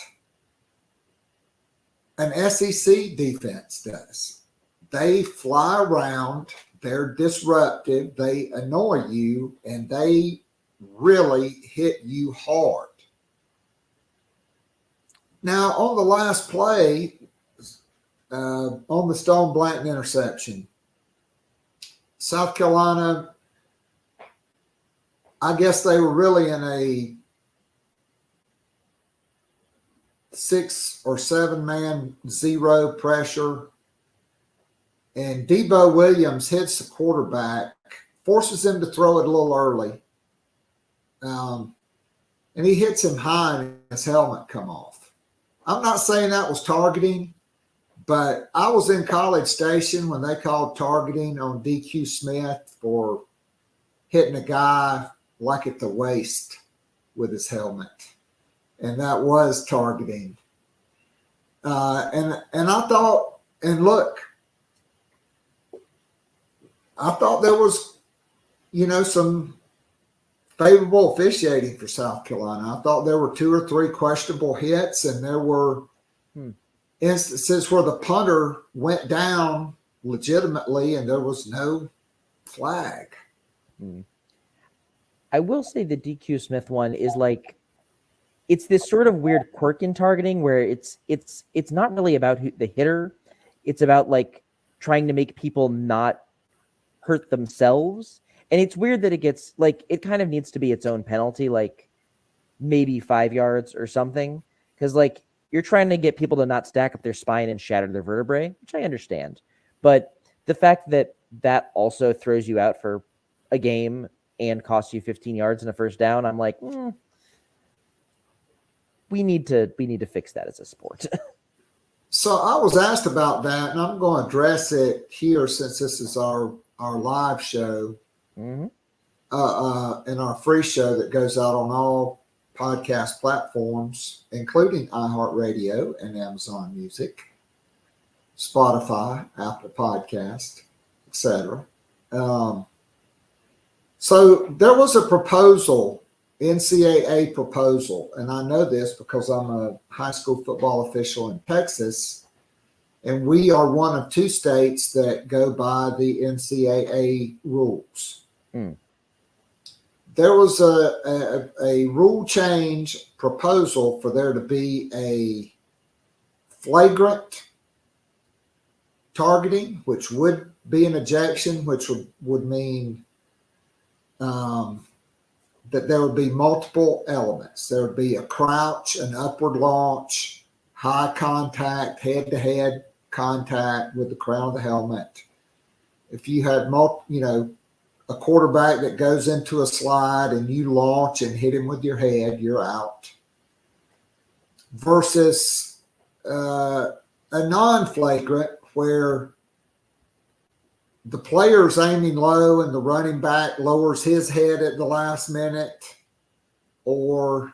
an SEC defense does. They fly around, they're disruptive, they annoy you, and they really hit you hard. Now, on the last play, on the Stone Blanton interception, South Carolina, I guess they were really in a 6 or 7 man zero pressure, and Debo Williams hits the quarterback, forces him to throw it a little early, and he hits him high and his helmet come off. I'm not saying that was targeting, but I was in College Station when they called targeting on DQ Smith for hitting a guy like at the waist with his helmet. And that was targeting. And I thought, and look, I thought there was, some favorable officiating for South Carolina. I thought there were 2 or 3 questionable hits, and there were instances where the punter went down legitimately and there was no flag. I will say the DQ Smith one is like, it's this sort of weird quirk in targeting where it's not really about the hitter. It's about like trying to make people not hurt themselves. And it's weird that it gets like, it kind of needs to be its own penalty, like maybe 5 yards or something. Cause like you're trying to get people to not stack up their spine and shatter their vertebrae, which I understand. But the fact that that also throws you out for a game and costs you 15 yards and a first down, I'm like, we need to fix that as a sport. So I was asked about that, and I'm going to address it here since this is our live show, and our free show that goes out on all podcast platforms, including iHeartRadio and Amazon Music, Spotify, Apple Podcast, etc. So there was a proposal, NCAA proposal, and I know this because I'm a high school football official in Texas, and we are one of 2 states that go by the NCAA rules. There was a rule change proposal for there to be a flagrant targeting, which would be an ejection, which would mean that there would be multiple elements. There would be a crouch, an upward launch, high contact, head-to-head contact with the crown of the helmet. If you had a quarterback that goes into a slide and you launch and hit him with your head, you're out. Versus a non-flagrant where the player's aiming low and the running back lowers his head at the last minute, or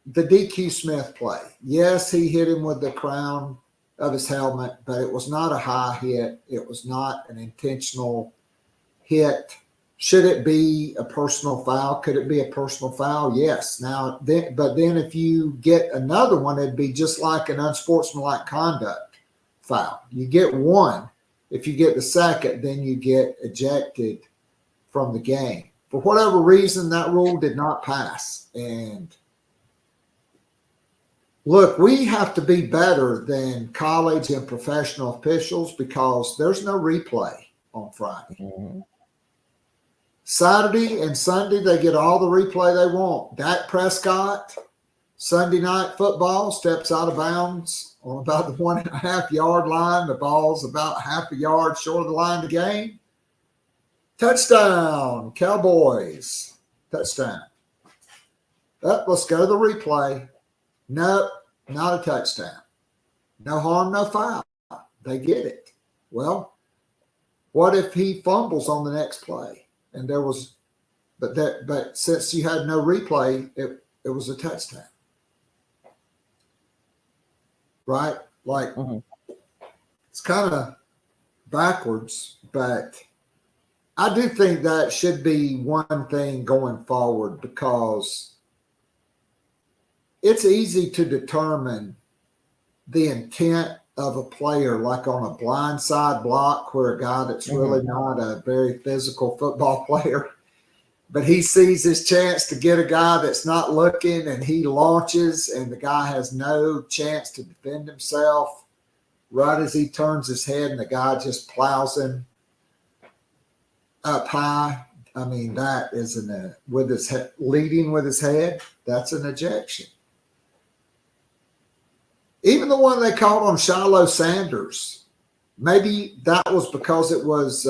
the DQ Smith play. Yes, he hit him with the crown of his helmet, but it was not a high hit. It was not an intentional hit. Should it be a personal foul? Could it be a personal foul? Yes. But then if you get another one, it'd be just like an unsportsmanlike conduct foul. You get one. If you get the second, then you get ejected from the game. For whatever reason, that rule did not pass. And look, we have to be better than college and professional officials because there's no replay on Friday. Mm-hmm. Saturday and Sunday, they get all the replay they want. Dak Prescott, Sunday night football, steps out of bounds on about the 1.5 yard line. The ball's about half a yard short of the line of the game. Touchdown, Cowboys. Touchdown. Let's go to the replay. Nope, not a touchdown. No harm, no foul. They get it. Well, what if he fumbles on the next play? And there was, but since you had no replay, it was a touchdown. Right? Like, It's kind of backwards, but I do think that should be one thing going forward because it's easy to determine the intent of a player, like on a blindside block where a guy that's really not a very physical football player, but he sees his chance to get a guy that's not looking and he launches and the guy has no chance to defend himself right as he turns his head and the guy just plows him up high. I mean, that is with his head, leading with his head, that's an ejection. Even the one they called on Shiloh Sanders, maybe that was because it was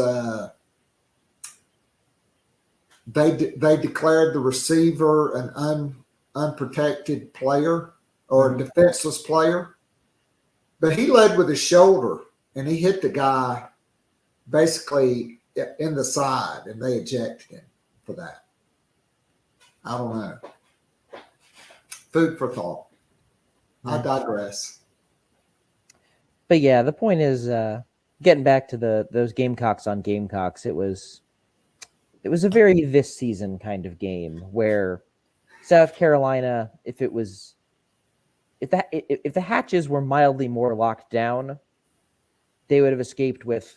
they declared the receiver an unprotected player or a defenseless player. But he led with his shoulder, and he hit the guy basically in the side, and they ejected him for that. I don't know. Food for thought. I digress. But yeah, the point is, getting back to those Gamecocks on Gamecocks, it was a very this season kind of game where South Carolina, if the hatches were mildly more locked down, they would have escaped with,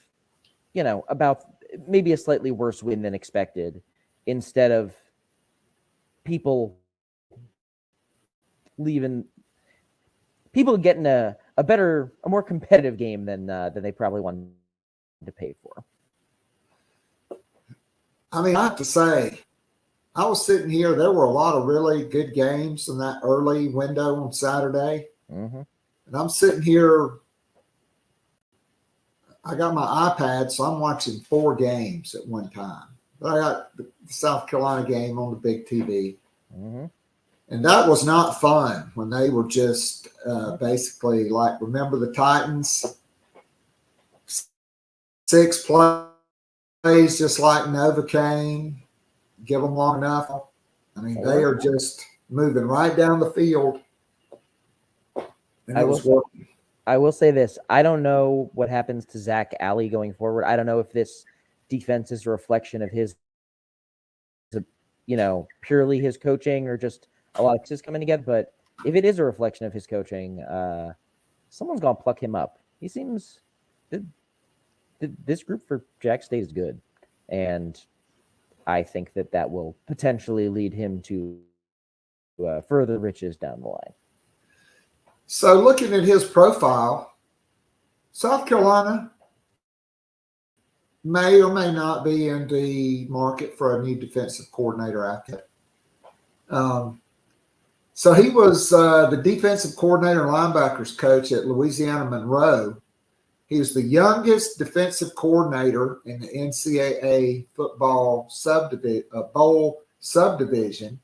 about maybe a slightly worse win than expected, instead of people getting a more competitive game than they probably wanted to pay for. I mean, I have to say, I was sitting here. There were a lot of really good games in that early window on Saturday. Mm-hmm. And I'm sitting here. I got my iPad, so I'm watching 4 games at one time. But I got the South Carolina game on the big TV. Mm-hmm. And that was not fun when they were just basically like, remember the Titans? 6 plays just like Novocaine. Give them long enough. I mean, they are just moving right down the field. And I will say this. I don't know what happens to Zach Alley going forward. I don't know if this defense is a reflection of his, purely his coaching or just a lot of pieces coming together. But if it is a reflection of his coaching, someone's going to pluck him up. He seems this group for Jack State is good. And I think that will potentially lead him to further riches down the line. So looking at his profile, South Carolina may or may not be in the market for a new defensive coordinator after that. So he was the defensive coordinator and linebackers coach at Louisiana Monroe. He was the youngest defensive coordinator in the NCAA football bowl subdivision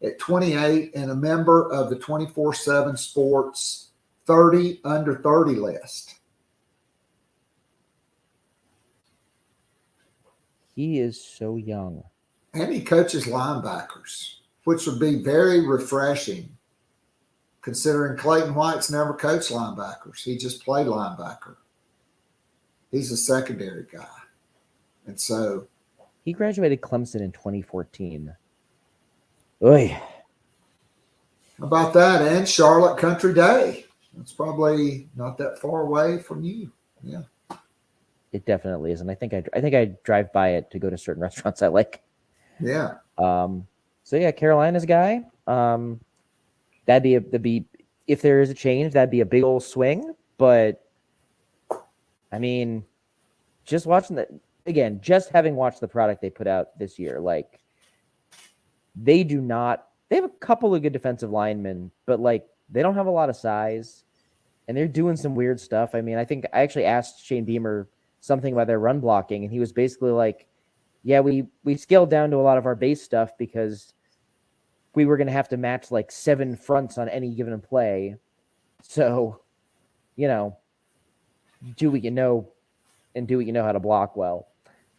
at 28 and a member of the 24/7 Sports 30 under 30 list. He is so young. And he coaches linebackers, which would be very refreshing considering Clayton White's never coached linebackers. He just played linebacker. He's a secondary guy. And so he graduated Clemson in 2014. Oy. How about that? And Charlotte Country Day. It's probably not that far away from you. Yeah. It definitely is. And I think I drive by it to go to certain restaurants I like. Yeah. So yeah, Carolina's guy. That'd be if there is a change, that'd be a big old swing. But I mean, just watching that again, just having watched the product they put out this year, like they have a couple of good defensive linemen, but like they don't have a lot of size and they're doing some weird stuff. I mean, I think I actually asked Shane Beamer something about their run blocking, and he was basically like, yeah, we scaled down to a lot of our base stuff because we were going to have to match like 7 fronts on any given play. So, do what you know and do what you know how to block well.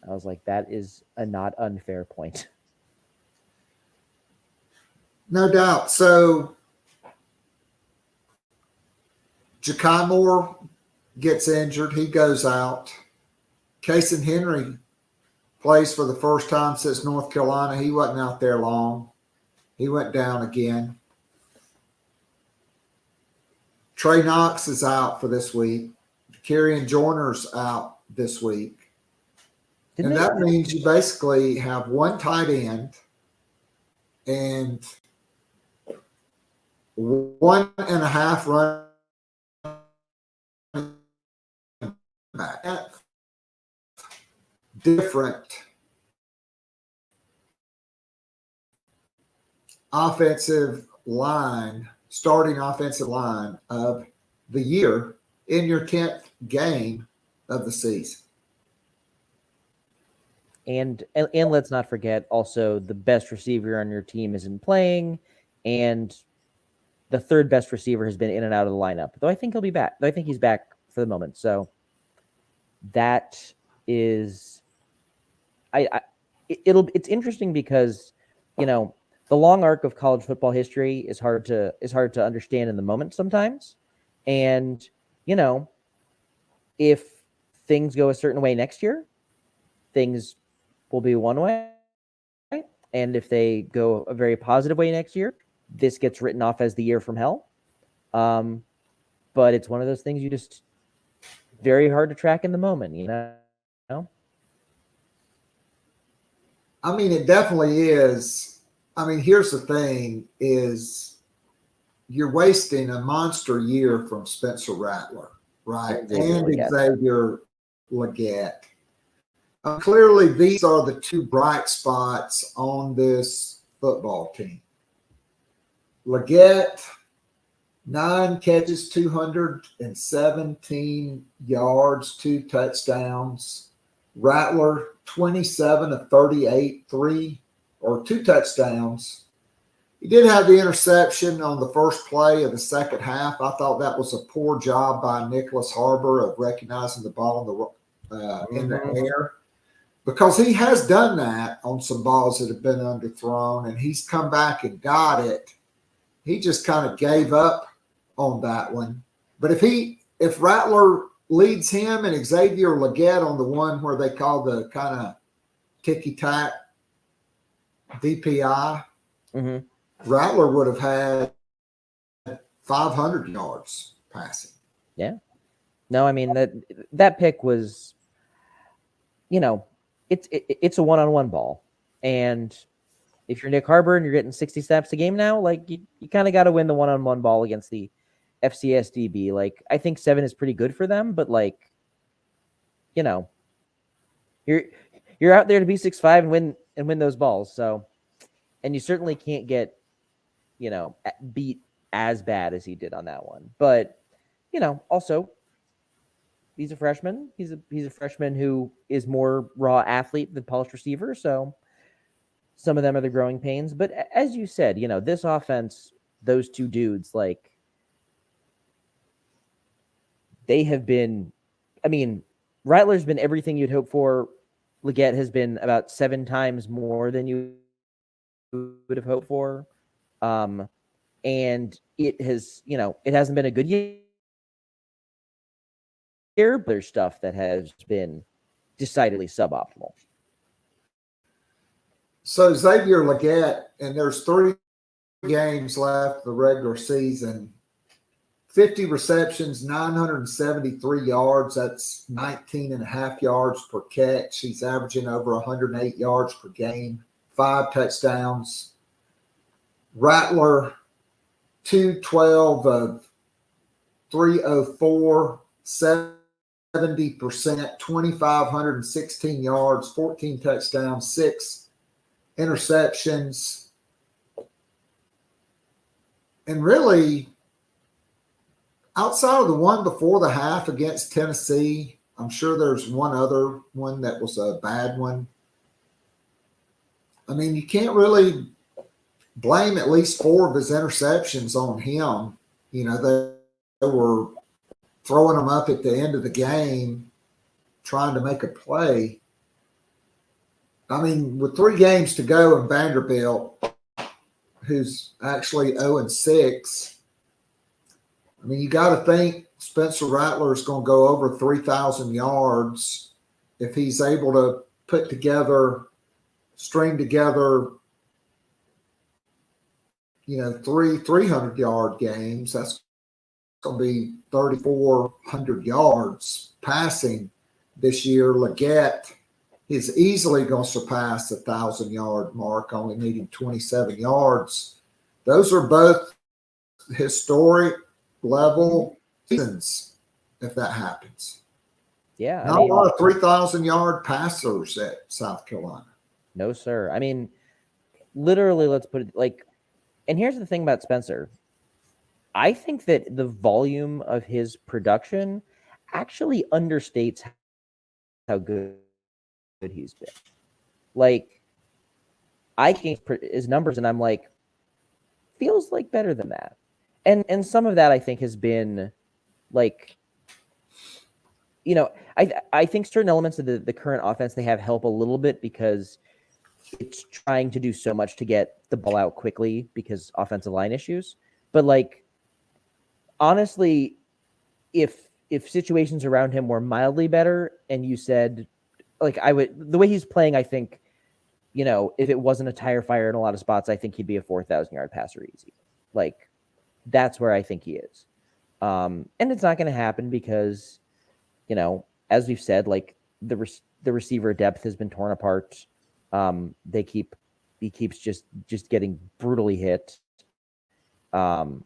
I was like, that is a not unfair point. No doubt. So Ja'Kai Moore gets injured. He goes out. Casey Henry plays for the first time since North Carolina. He wasn't out there long. He went down again. Trey Knox is out for this week. Kerryon Joyner's out this week. And that means you basically have one tight end and 1.5 run back. Different starting offensive line of the year in your 10th game of the season. And let's not forget also the best receiver on your team isn't playing, and the third best receiver has been in and out of the lineup. Though I think he'll be back. Though I think he's back for the moment. So that is, it's interesting because the long arc of college football history is hard to understand in the moment sometimes, and if things go a certain way next year, things will be one way, and if they go a very positive way next year, this gets written off as the year from hell. But it's one of those things you just very hard to track in the moment, I mean, it definitely is. I mean, here's the thing is you're wasting a monster year from Spencer Rattler, right? And Xavier Legette. Clearly, these are the two bright spots on this football team. Legette, 9 catches, 217 yards, 2 touchdowns. Rattler, 27 of 38, 2 touchdowns. He did have the interception on the first play of the second half. I thought that was a poor job by Nicholas Harbor of recognizing the ball in the air, because he has done that on some balls that have been underthrown, and he's come back and got it. He just kind of gave up on that one. But if Rattler leads him and Xavier Legette on the one where they call the kind of ticky-tack DPI, Rattler would have had 500 yards passing. Yeah. No, I mean, that pick was, it's a one-on-one ball. And if you're Nick Harbor and you're getting 60 snaps a game now, like you kind of got to win the one-on-one ball against the FCS DB. Like, I think 7 is pretty good for them, but like, you know, you're out there to be 6'5" and win those balls. So, and you certainly can't get, you know, beat as bad as he did on that one. But, you know, also he's a freshman. He's a freshman who is more raw athlete than polished receiver. So some of them are the growing pains. But as you said, you know, this offense, those two dudes, like, they have been, I mean, Rattler's been everything you'd hope for. Leggett has been about 7 times more than you would have hoped for. And it has, you know, it hasn't been a good year, but there's stuff that has been decidedly suboptimal. So Xavier Leggett, and there's 3 games left of the regular season, 50 receptions, 973 yards. That's 19 and a half yards per catch. He's averaging over 108 yards per game, 5 touchdowns. Rattler, 212 of 304, 70%, 2,516 yards, 14 touchdowns, 6 interceptions. And really, outside of the one before the half against Tennessee, I'm sure there's one other one that was a bad one. I mean, you can't really blame at least 4 of his interceptions on him. You know, they were throwing them up at the end of the game, trying to make a play. I mean, with 3 games to go in Vanderbilt, who's actually 0-6, I mean, you got to think Spencer Rattler is going to go over 3,000 yards if he's able to string together, you know, 300-yard games. That's going to be 3,400 yards passing this year. Leggett is easily going to surpass the 1,000-yard mark, only needing 27 yards. Those are both historic level seasons if that happens. Yeah. Not a lot of 3,000-yard passers at South Carolina. No, sir. I mean, literally, let's put it like, and here's the thing about Spencer. I think that the volume of his production actually understates how good he's been. Like, I think his numbers, and I'm like, feels like better than that. And some of that I think has been like, you know, I think certain elements of the current offense they have help a little bit because it's trying to do so much to get the ball out quickly because offensive line issues. But like, honestly, if situations around him were mildly better and you said, like, the way he's playing, I think, you know, if it wasn't a tire fire in a lot of spots, I think he'd be a 4,000-yard passer easy. Like, that's where I think he is. And it's not going to happen because, you know, as we've said, like the receiver depth has been torn apart. He keeps just getting brutally hit. And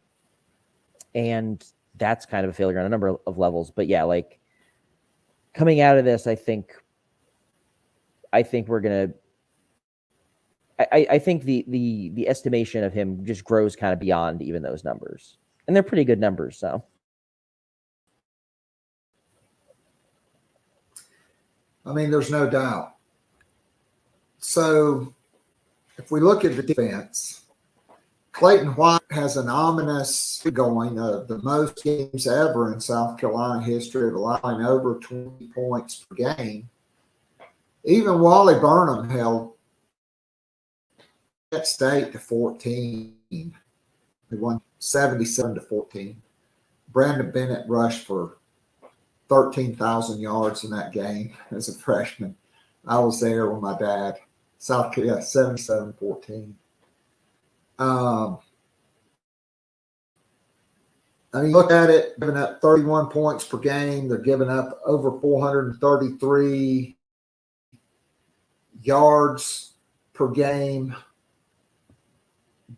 that's kind of a failure on a number of levels. But yeah, like coming out of this, I think we're going to, I think the estimation of him just grows kind of beyond even those numbers, and they're pretty good numbers. So, I mean, there's no doubt. So, if we look at the defense, Clayton White has an ominous going of the most games ever in South Carolina history of allowing over 20 points per game. Even Wally Burnham held State to 14. They won 77-14. Brandon Bennett rushed for 13,000 yards in that game as a freshman. I was there with my dad. South Carolina, 77-14. I mean, look at it, giving up 31 points per game. They're giving up over 433 yards per game.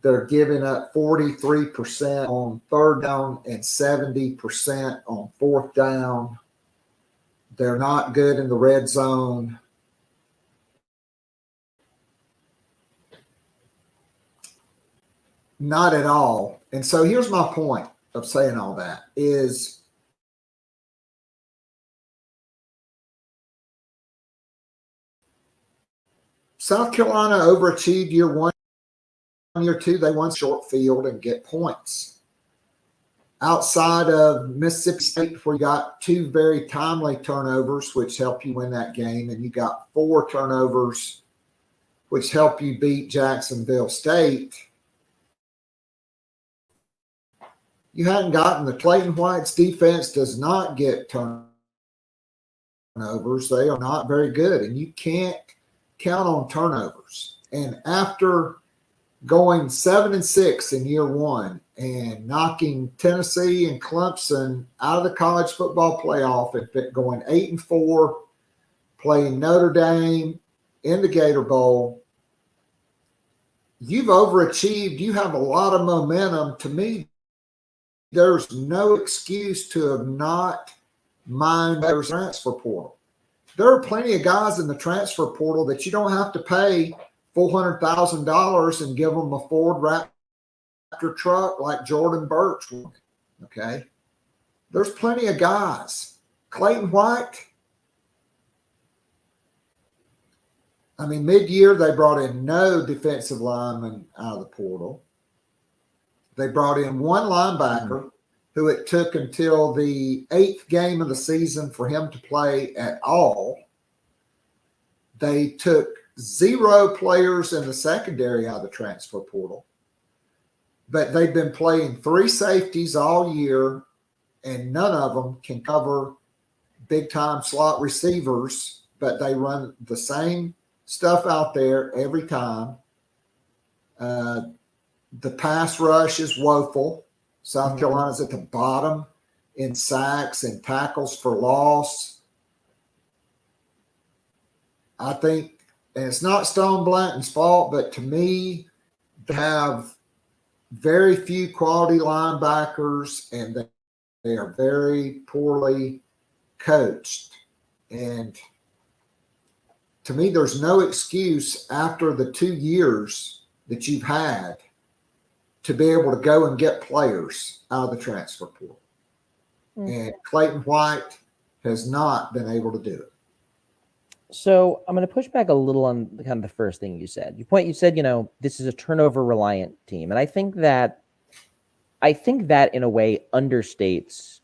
They're giving up 43% on third down and 70% on fourth down. They're not good in the red zone. Not at all. And so here's my point of saying all that is South Carolina overachieved year one. Year two, they won short field and get points. Outside of Mississippi State, where you got 2 very timely turnovers, which help you win that game, and you got 4 turnovers, which help you beat Jacksonville State. You hadn't gotten the Clayton White's defense does not get turnovers. They are not very good, and you can't count on turnovers. And after going 7-6 in year one and knocking Tennessee and Clemson out of the college football playoff and going 8-4, playing Notre Dame in the Gator Bowl, you've overachieved. You have a lot of momentum. To me, there's no excuse to have not mined their transfer portal. There are plenty of guys in the transfer portal that you don't have to pay $400,000 and give them a Ford Raptor truck like Jordan Birch wanted. Okay. There's plenty of guys. Clayton White. I mean, mid-year, they brought in no defensive lineman out of the portal. They brought in one linebacker who it took until the 8th game of the season for him to play at all. They took 0 players in the secondary out of the transfer portal, but they've been playing 3 safeties all year, and none of them can cover big-time slot receivers, but they run the same stuff out there every time. The pass rush is woeful. South Carolina's at the bottom in sacks and tackles for loss. I think, and it's not Stone Blanton's fault, but to me, they have very few quality linebackers, and they are very poorly coached. And to me, there's no excuse after the 2 years that you've had to be able to go and get players out of the transfer portal. And Clayton White has not been able to do it. So I'm going to push back a little on kind of the first thing you said. You said, this is a turnover reliant team. And I think that in a way understates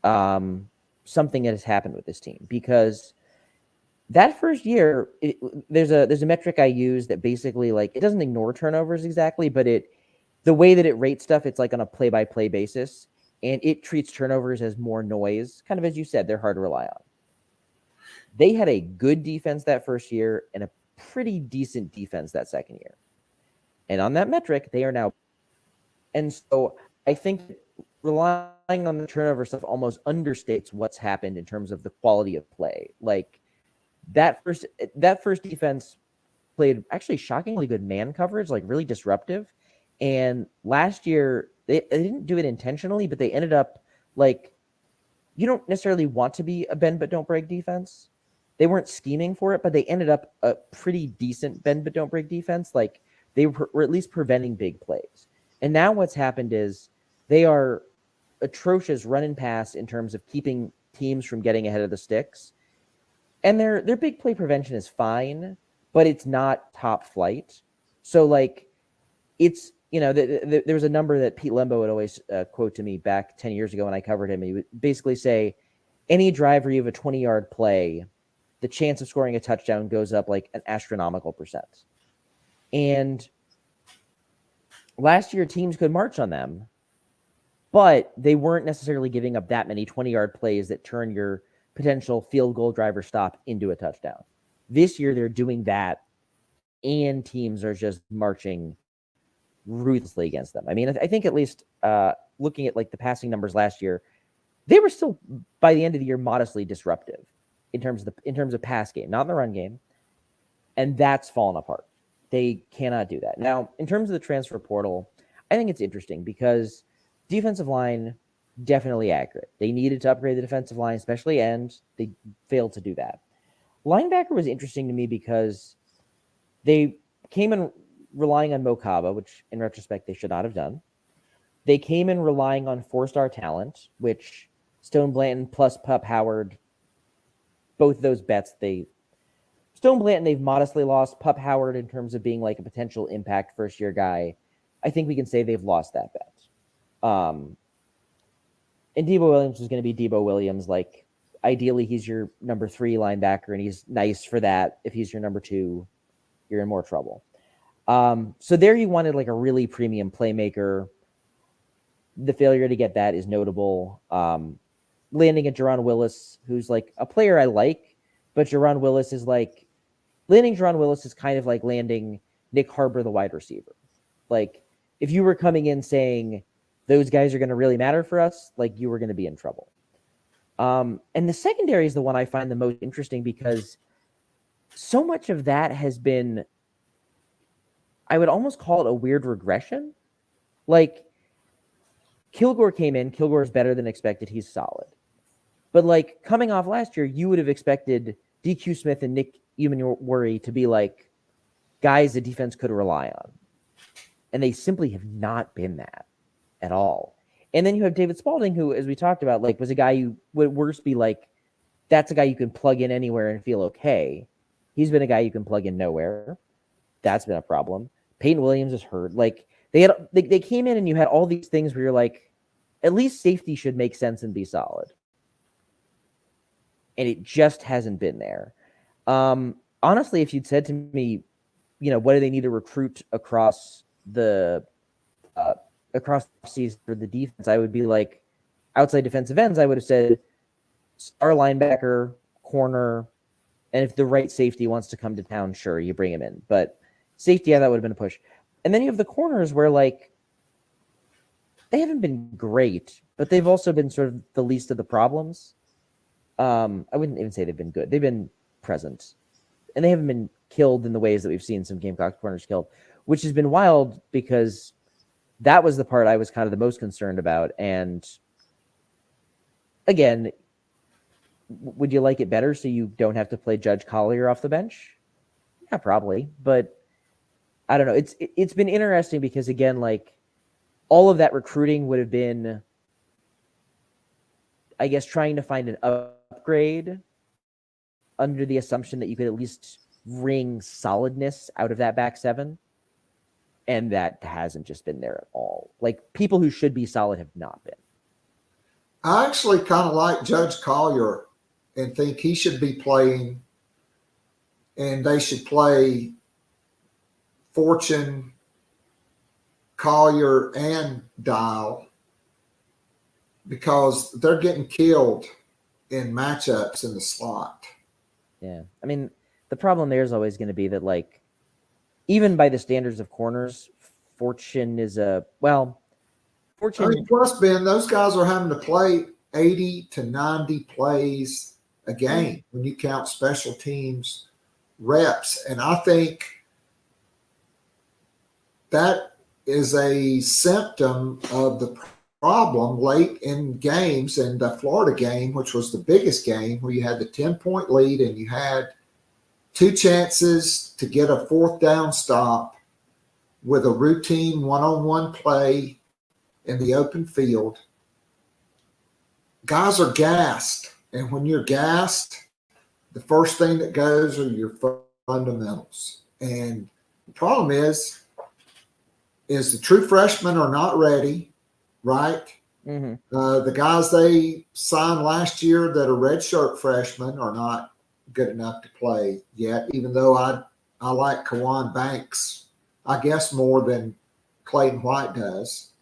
something that has happened with this team, because that first year, there's a metric I use that basically, like, it doesn't ignore turnovers exactly, but the way that it rates stuff, it's like on a play-by-play basis, and it treats turnovers as more noise. Kind of as you said, they're hard to rely on. They had a good defense that first year and a pretty decent defense that second year. And on that metric, they are now. And so I think relying on the turnover stuff almost understates what's happened in terms of the quality of play. Like, that first defense played actually shockingly good man coverage, like really disruptive. And last year, they didn't do it intentionally, but they ended up, like, you don't necessarily want to be a bend but don't break defense. They weren't scheming for it, but they ended up a pretty decent bend but don't break defense. Like, they were at least preventing big plays. And now what's happened is they are atrocious run and pass in terms of keeping teams from getting ahead of the sticks. And their big play prevention is fine, but it's not top flight. So, like, it's, there was a number that Pete Lembo would always quote to me back 10 years ago when I covered him. He would basically say, any drive where you have a 20-yard play, the chance of scoring a touchdown goes up like an astronomical percent. And last year, teams could march on them, but they weren't necessarily giving up that many 20-yard plays that turn your potential field goal drive or stop into a touchdown. This year, they're doing that, and teams are just marching ruthlessly against them. I mean, I think at least looking at like the passing numbers last year, they were still by the end of the year modestly disruptive in terms of pass game, not in the run game, and that's fallen apart. They cannot do that. Now, in terms of the transfer portal, I think it's interesting because defensive line, definitely accurate. They needed to upgrade the defensive line, especially, and they failed to do that. Linebacker was interesting to me because they came in relying on Mo Kaba, which in retrospect they should not have done. They came in relying on four-star talent, which Stone Blanton plus Pup Howard, both those bets, Stone Blanton, they've modestly lost. Pup Howard, in terms of being like a potential impact first-year guy, I think we can say they've lost that bet. And Debo Williams is going to be Debo Williams. Like, ideally, he's your number 3 linebacker, and he's nice for that. If he's your number 2, you're in more trouble. So there you wanted like a really premium playmaker. The failure to get that is notable. Landing at Jerron Willis, who's like a player I like, but Jerron Willis is like, landing Jerron Willis is kind of like landing Nick Harbor, the wide receiver. Like, if you were coming in saying those guys are going to really matter for us, like, you were going to be in trouble. And the secondary is the one I find the most interesting because so much of that has been, I would almost call it a weird regression. Like, Kilgore came in. Kilgore is better than expected. He's solid. But, like, coming off last year, you would have expected DQ Smith and Nick Emenworry to be, like, guys the defense could rely on. And they simply have not been that at all. And then you have David Spalding, who, as we talked about, like, was a guy you would worse be like, that's a guy you can plug in anywhere and feel okay. He's been a guy you can plug in nowhere. That's been a problem. Peyton Williams is hurt. Like, they came in and you had all these things where you're like, at least safety should make sense and be solid. And it just hasn't been there. Honestly, if you'd said to me, you know, what do they need to recruit across the season for the defense, I would be like, outside defensive ends, I would have said star linebacker, corner, and if the right safety wants to come to town, sure, you bring him in. But safety, yeah, that would have been a push. And then you have the corners where, like, they haven't been great, but they've also been sort of the least of the problems. I wouldn't even say they've been good. They've been present. And they haven't been killed in the ways that we've seen some Gamecock corners killed, which has been wild because that was the part I was kind of the most concerned about. And again, would you like it better so you don't have to play Judge Collier off the bench? Yeah, probably. But I don't know. It's been interesting because, again, like, all of that recruiting would have been, I guess, trying to find an upgrade under the assumption that you could at least wring solidness out of that back seven. And that hasn't just been there at all. Like, people who should be solid have not been. I actually kind of like Judge Collier and think he should be playing, and they should play Fortune, Collier, and Dial because they're getting killed in matchups in the slot. Yeah. I mean, the problem there is always going to be that, like, even by the standards of corners, Fortune is Fortune. I mean, plus, Ben, those guys are having to play 80 to 90 plays a game when you count special teams reps. And I think that is a symptom of the problem late in games. And the Florida game, which was the biggest game, where you had the 10-point lead and you had 2 chances to get a 4th down stop with a routine one-on-one play in the open field. Guys are gassed. And when you're gassed, the first thing that goes are your fundamentals. And the problem is the true freshmen are not ready, right? Mm-hmm. The guys they signed last year that are redshirt freshmen are not good enough to play yet, even though I like Kawan Banks, I guess, more than Clayton White does.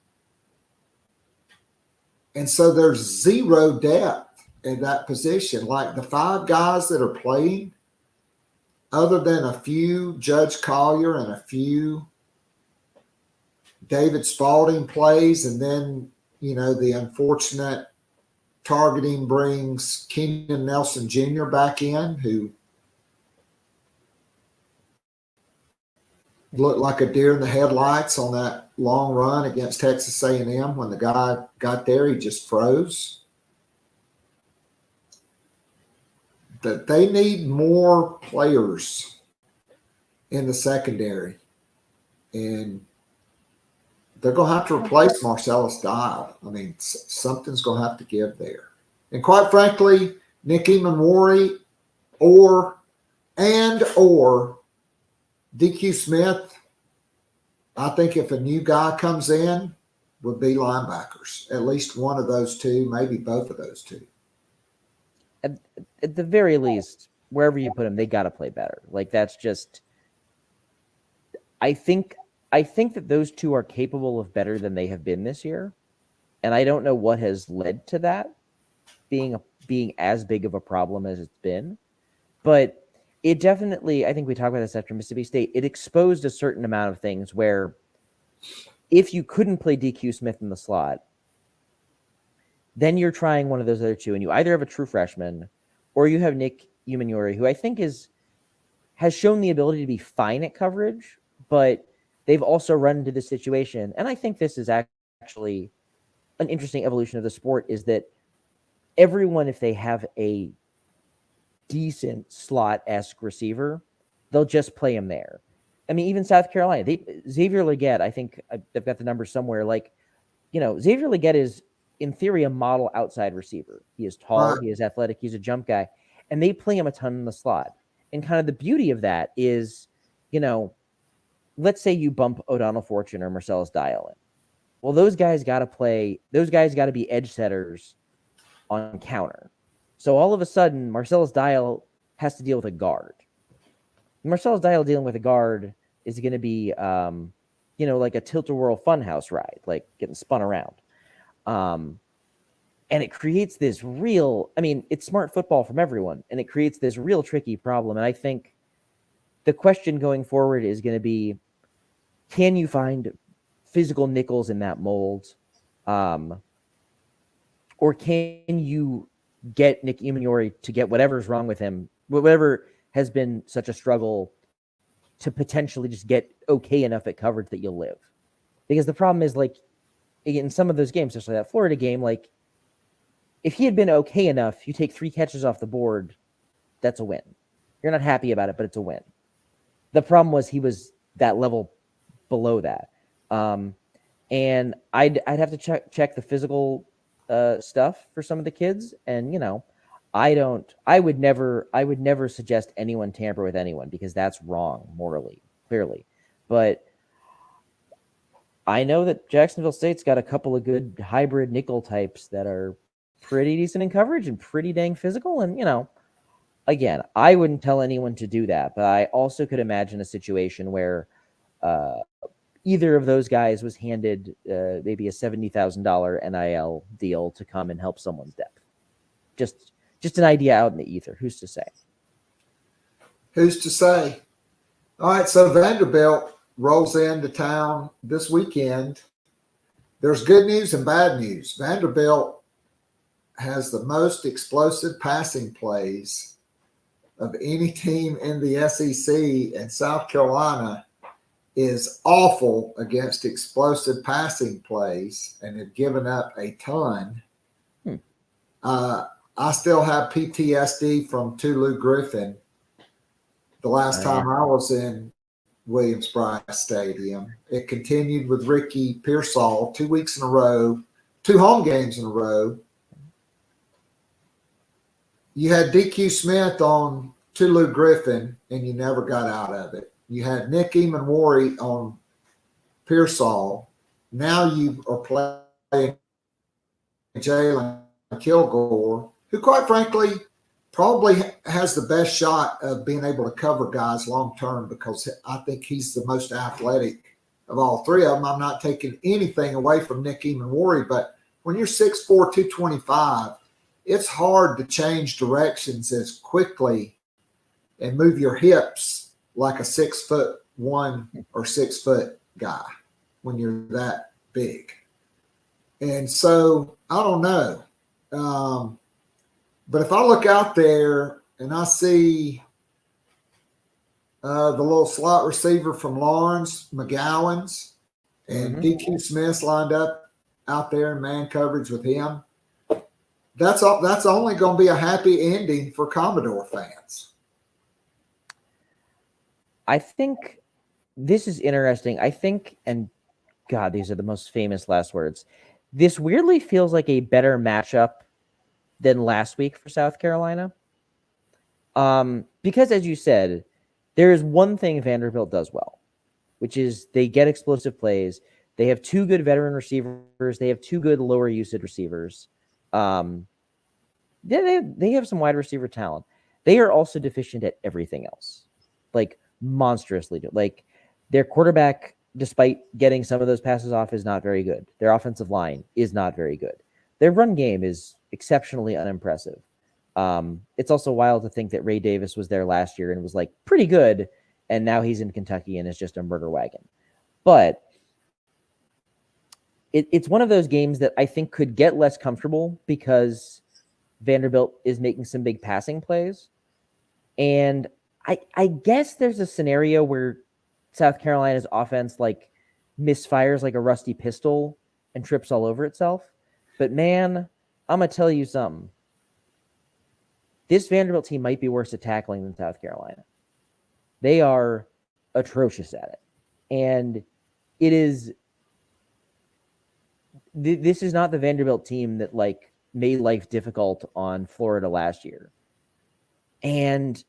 And so there's zero depth in that position. Like, the 5 guys that are playing, other than a few Judge Collier and a few David Spalding plays, and then, you know, the unfortunate targeting brings Keenan Nelson Jr. back in, who looked like a deer in the headlights on that long run against Texas A&M. When the guy got there, he just froze. That they need more players in the secondary, and they're going to have to replace Marcellus Dial. I mean, something's going to have to give there. And quite frankly, Nick Emanwari or DQ Smith, I think if a new guy comes in, would be linebackers. At least one of those two, maybe both of those two. At the very least, wherever you put them, they got to play better. Like, that's just – I think that those two are capable of better than they have been this year, and I don't know what has led to that being as big of a problem as it's been. But it definitely – I think we talked about this after Mississippi State. It exposed a certain amount of things where if you couldn't play DQ Smith in the slot, then you're trying one of those other two, and you either have a true freshman or you have Nick Emanwari, who I think has shown the ability to be fine at coverage, but they've also run into this situation. And I think this is actually an interesting evolution of the sport, is that everyone, if they have a decent slot-esque receiver, they'll just play him there. I mean, even South Carolina, Xavier Legette, I think they've got the numbers somewhere. Like, Xavier Legette is, in theory, a model outside receiver. He is tall, he is athletic, he's a jump guy, and they play him a ton in the slot. And kind of the beauty of that is, let's say you bump O'Donnell Fortune or Marcellus Dial in. Well, those guys got to be edge setters on counter. So all of a sudden, Marcellus Dial has to deal with a guard. Marcellus Dial dealing with a guard is going to be, like a tilt-a-whirl funhouse ride, like getting spun around. And it creates this real, it's smart football from everyone, and it creates this real tricky problem. And I think the question going forward is going to be, can you find physical nickels in that mold? Or can you get Nick Emanwari to get whatever's wrong with him, whatever has been such a struggle, to potentially just get okay enough at coverage that you'll live? Because the problem is, like, in some of those games, especially that Florida game, like, if he had been okay enough, you take 3 catches off the board, that's a win. You're not happy about it, but it's a win. The problem was he was that level below that. And I'd have to check the physical stuff for some of the kids. And, I would never suggest anyone tamper with anyone, because that's wrong morally, clearly. But I know that Jacksonville State's got a couple of good hybrid nickel types that are pretty decent in coverage and pretty dang physical. And, again, I wouldn't tell anyone to do that, but I also could imagine a situation where either of those guys was handed maybe a $70,000 NIL deal to come and help someone's depth. Just an idea out in the ether. Who's to say? Who's to say? All right, so Vanderbilt rolls into town this weekend. There's good news and bad news. Vanderbilt has the most explosive passing plays of any team in the SEC, and South Carolina is awful against explosive passing plays and have given up a ton. I still have PTSD from Tulu Griffin the last time I was in Williams-Brice Stadium. It continued with Ricky Pearsall 2 weeks in a row, 2 home games in a row. You had DQ Smith on Tulu Griffin, and you never got out of it. You had Nick Emanwari on Pearsall. Now you are playing Jalen Kilgore, who, quite frankly, probably has the best shot of being able to cover guys long-term, because I think he's the most athletic of all 3 of them. I'm not taking anything away from Nick Emanwari, but when you're 6'4", 225, it's hard to change directions as quickly and move your hips like a 6'1" or 6 foot guy when you're that big. And so I don't know. But if I look out there and I see the little slot receiver from Lawrence, McGowan's, and Mm-hmm. DQ Smith's lined up out there in man coverage with him. That's only going to be a happy ending for Commodore fans. I think this is interesting. I think, and God, these are the most famous last words. This weirdly feels like a better matchup than last week for South Carolina. Because as you said, there is one thing Vanderbilt does well, which is they get explosive plays. They have two good veteran receivers. They have two good lower usage receivers. They have some wide receiver talent. They are also deficient at everything else, like monstrously. Like their quarterback, despite getting some of those passes off, is not very good. Their offensive line is not very good. Their run game is exceptionally unimpressive. It's also wild to think that Ray Davis was there last year and was like pretty good, and now he's in Kentucky and is just a murder wagon. But it's one of those games that I think could get less comfortable because Vanderbilt is making some big passing plays. And I guess there's a scenario where South Carolina's offense like misfires like a rusty pistol and trips all over itself. But man, I'm going to tell you something. This Vanderbilt team might be worse at tackling than South Carolina. They are atrocious at it. And it is, this is not the Vanderbilt team that like made life difficult on Florida last year. And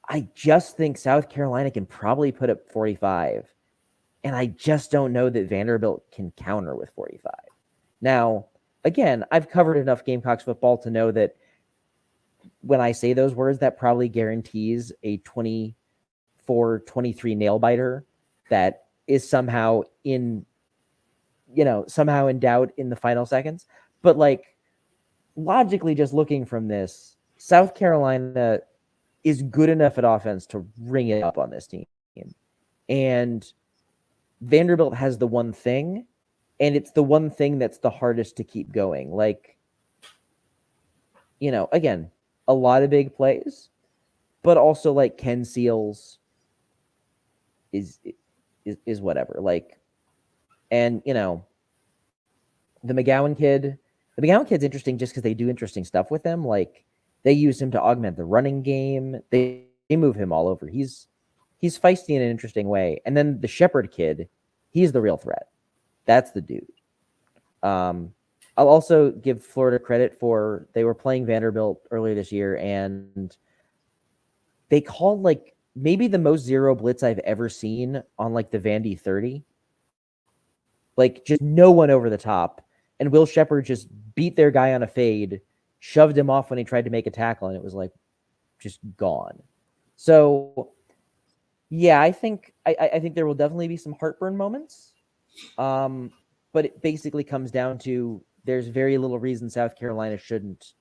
I just think South Carolina can probably put up 45. And I just don't know that Vanderbilt can counter with 45. Now, again, I've covered enough Gamecocks football to know that when I say those words, that probably guarantees a 24-23 nail biter that is somehow in doubt in the final seconds. But like logically, just looking from this, South Carolina is good enough at offense to ring it up on this team. And Vanderbilt has the one thing, and it's the one thing that's the hardest to keep going. Like, again, a lot of big plays, but also like Ken Seals is whatever. Like, and the McGowan kid's interesting just because they do interesting stuff with him. Like they use him to augment the running game. They move him all over. He's feisty in an interesting way. And then the Shepherd kid, he's the real threat. That's the dude. I'll also give Florida credit for they were playing Vanderbilt earlier this year, and they called like maybe the most zero blitz I've ever seen on like the Vandy 30. Like just no one over the top. And Will Shepherd just beat their guy on a fade, shoved him off when he tried to make a tackle, and it was like just gone. So yeah, I think there will definitely be some heartburn moments. But it basically comes down to there's very little reason South Carolina shouldn't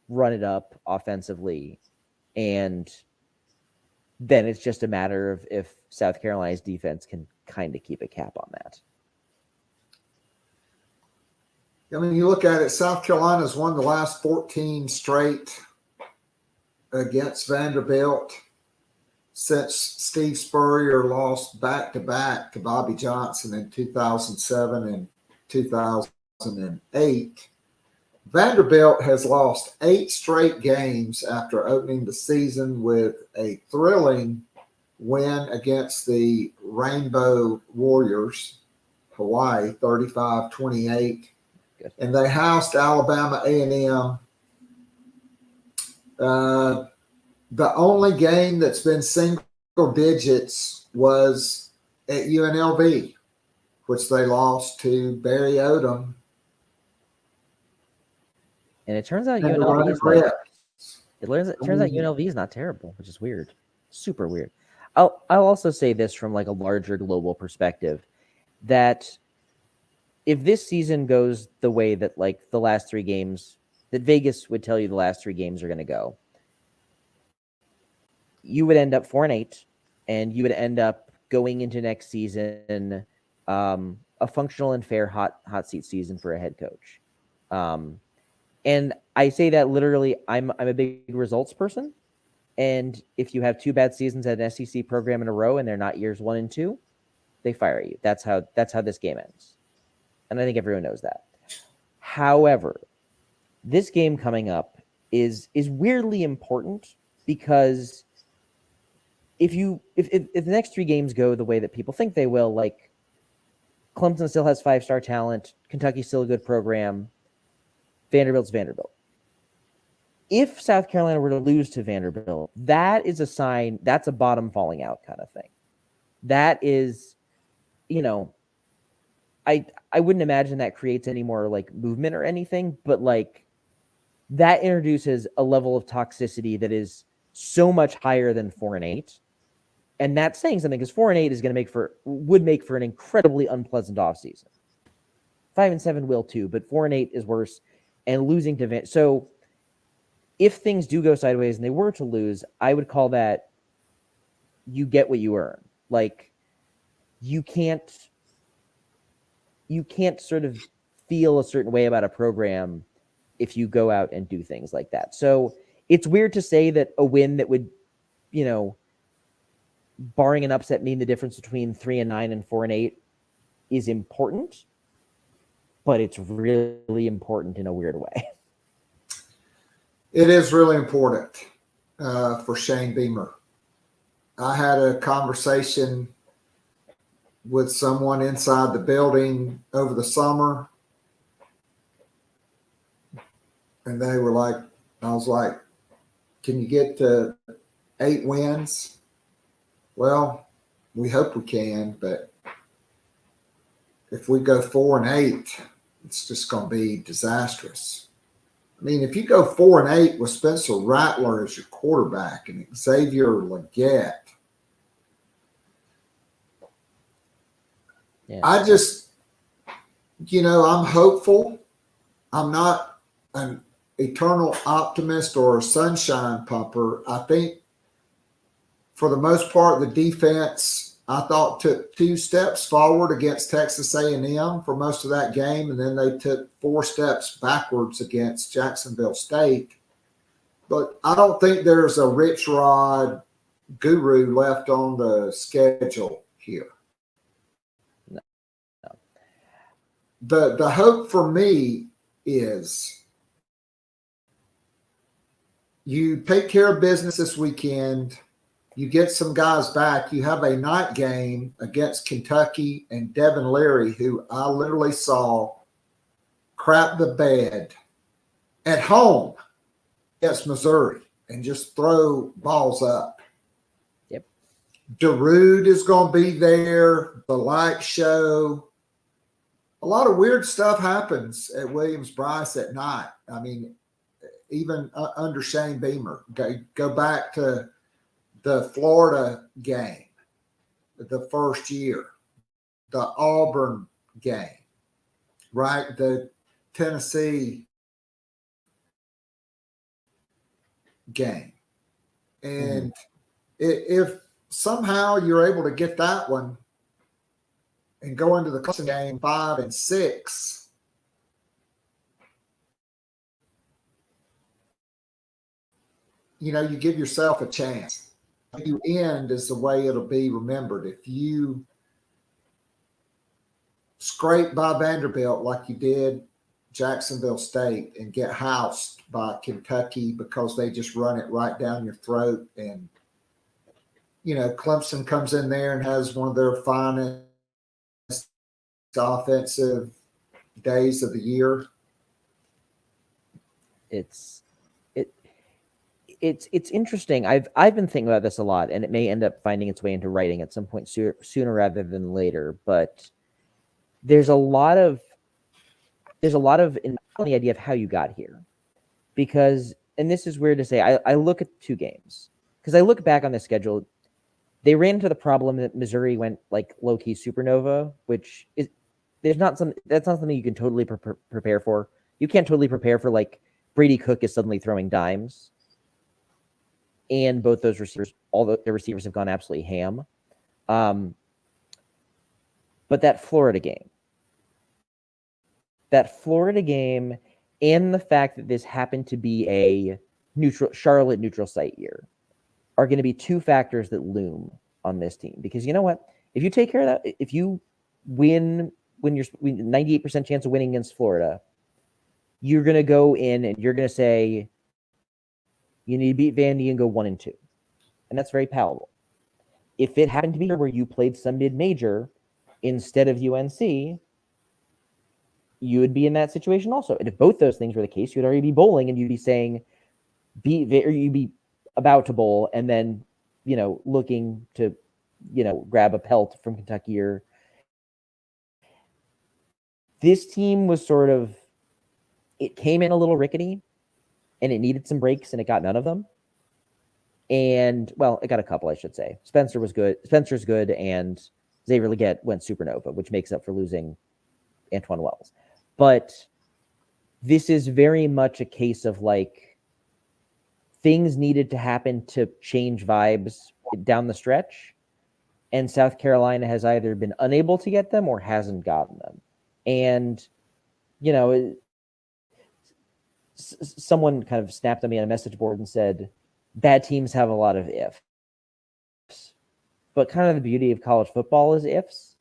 run it up offensively. And then it's just a matter of if South Carolina's defense can kind of keep a cap on that. I mean, you look at it, South Carolina's won the last 14 straight against Vanderbilt since Steve Spurrier lost back-to-back to Bobby Johnson in 2007 and 2008. Vanderbilt has lost 8 straight games after opening the season with a thrilling win against the Rainbow Warriors, Hawaii, 35-28. And they housed Alabama A&M. The only game that's been single digits was at UNLV, which they lost to Barry Odom. And it turns out And UNLV is Brett. turns out UNLV is not terrible, which is weird. Super weird. I'll also say this from like a larger global perspective, that if this season goes the way that like the last 3 games that Vegas would tell you the last 3 games are going to go, you would end up 4-8, and you would end up going into next season a functional and fair hot seat season for a head coach. And I say that literally. I'm a big results person, And if you have 2 bad seasons at an SEC program in a row and they're not years 1 and 2, they fire you. That's how this game ends. And I think everyone knows that. However, this game coming up is weirdly important because if the next 3 games go the way that people think they will, like Clemson still has 5-star talent, Kentucky's still a good program, Vanderbilt's Vanderbilt. If South Carolina were to lose to Vanderbilt, that is a sign, that's a bottom falling out kind of thing. That is, I wouldn't imagine that creates any more like movement or anything, but like that introduces a level of toxicity that is so much higher than 4-8. And that's saying something because 4-8 is going to would make for an incredibly unpleasant offseason. 5-7 will too, but 4-8 is worse. And losing to so if things do go sideways and they were to lose, I would call that you get what you earn. Like you can't sort of feel a certain way about a program if you go out and do things like that. So it's weird to say that a win that would, barring an upset, mean the difference between 3-9 and 4-8 is important, but it's really important in a weird way. It is really important for Shane Beamer. I had a conversation with someone inside the building over the summer, and they were like, I was like, can you get to 8 wins? Well, we hope we can, but if we go 4-8, it's just going to be disastrous. I mean, if you go 4-8 with Spencer Rattler as your quarterback and Xavier Legette, yeah. I just, I'm hopeful. I'm not an eternal optimist or a sunshine pumper. I think for the most part, the defense, I thought, took 2 steps forward against Texas A&M for most of that game, and then they took 4 steps backwards against Jacksonville State. But I don't think there's a Rich Rod guru left on the schedule here. No. The hope for me is you take care of business this weekend. You get some guys back. You have a night game against Kentucky and Devin Leary, who I literally saw crap the bed at home against Missouri and just throw balls up. Yep. Darude is going to be there. The light show. A lot of weird stuff happens at Williams-Brice at night. I mean, even under Shane Beamer. Go back to the Florida game, the first year, the Auburn game, right? The Tennessee game. And if somehow you're able to get that one and go into the Clemson game 5-6, you give yourself a chance. You end is the way it'll be remembered. If you scrape by Vanderbilt like you did Jacksonville State and get housed by Kentucky because they just run it right down your throat, and Clemson comes in there and has one of their finest offensive days of the year. It's interesting. I've been thinking about this a lot, and it may end up finding its way into writing at some point sooner rather than later. But there's a lot of on the idea of how you got here, because, and this is weird to say, I look at 2 games because I look back on the schedule. They ran into the problem that Missouri went like low key supernova, which is that's not something you can totally prepare for. You can't totally prepare for like Brady Cook is suddenly throwing dimes. And both those receivers, the receivers have gone absolutely ham. But that Florida game, and the fact that this happened to be a Charlotte neutral site year, are going to be two factors that loom on this team. Because you know what? If you take care of that, if you win when you're 98% chance of winning against Florida, you're going to go in and you're going to say you need to beat Vandy and go 1-2. And that's very palatable. If it happened to be where you played some mid-major instead of UNC, you would be in that situation also. And if both those things were the case, you'd already be bowling and you'd be saying, you'd be about to bowl and then, looking to, grab a pelt from Kentucky. Or this team was sort of, it came in a little rickety and it needed some breaks and it got none of them. And, well, it got a couple, I should say. Spencer's good, and Xavier Leggett went supernova, which makes up for losing Antoine Wells. But this is very much a case of, things needed to happen to change vibes down the stretch, and South Carolina has either been unable to get them or hasn't gotten them. And, someone kind of snapped at me on a message board and said, bad teams have a lot of ifs. But kind of the beauty of college football is ifs.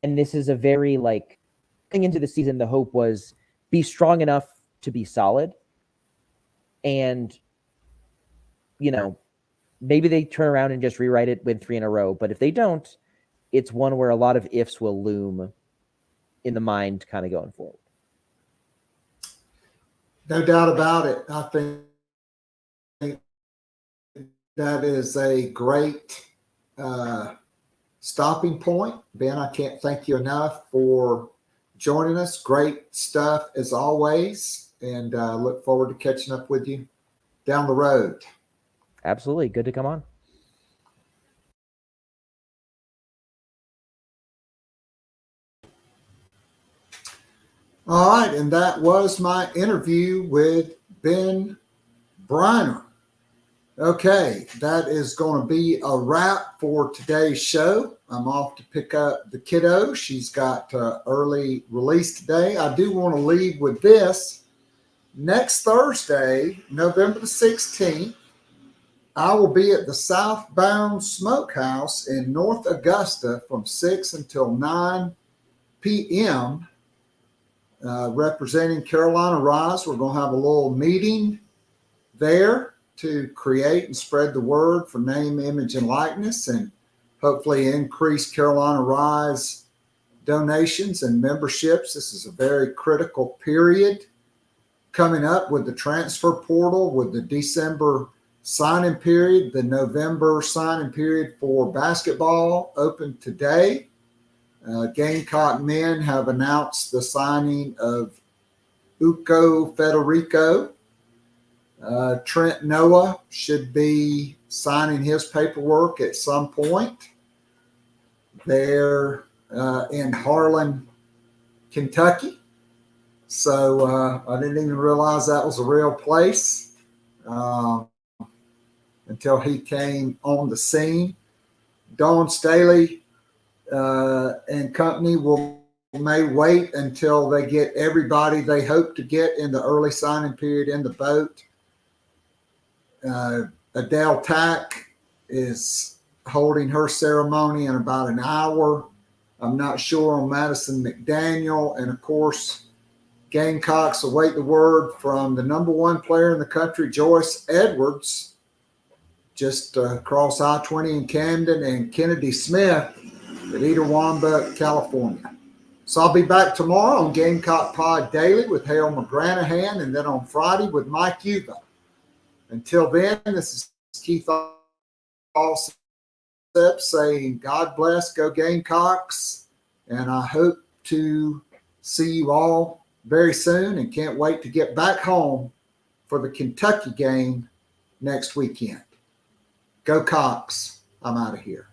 And this is a very, going into the season, the hope was be strong enough to be solid. And, maybe they turn around and just rewrite it, win 3 in a row. But if they don't, it's one where a lot of ifs will loom in the mind kind of going forward. No doubt about it. I think that is a great stopping point. Ben, I can't thank you enough for joining us. Great stuff as always. And look forward to catching up with you down the road. Absolutely. Good to come on. All right. And that was my interview with Ben Breiner. Okay. That is going to be a wrap for today's show. I'm off to pick up the kiddo. She's got early release today. I do want to leave with this. Next Thursday, November the 16th, I will be at the Southbound Smokehouse in North Augusta from 6 until 9 p.m. Representing Carolina Rise. We're going to have a little meeting there to create and spread the word for name, image, and likeness, and hopefully increase Carolina Rise donations and memberships. This is a very critical period coming up with the transfer portal, with the December signing period, the November signing period for basketball open today. Gamecock men have announced the signing of Uko Federico. Trent Noah should be signing his paperwork at some point. They're in Harlan, Kentucky. So I didn't even realize that was a real place until he came on the scene. Dawn Staley and company may wait until they get everybody they hope to get in the early signing period in the boat. Adele Tack is holding her ceremony in about an hour. I'm not sure on Madison McDaniel. And of course, Gamecocks await the word from the number one player in the country, Joyce Edwards, just across I-20 in Camden, and Kennedy Smith at Itawamba, California. So I'll be back tomorrow on Gamecock Pod Daily with Hale McGranahan, and then on Friday with Mike Yuba. Until then, this is Keith Alsep saying God bless, go Gamecocks, and I hope to see you all very soon and can't wait to get back home for the Kentucky game next weekend. Go Cox. I'm out of here.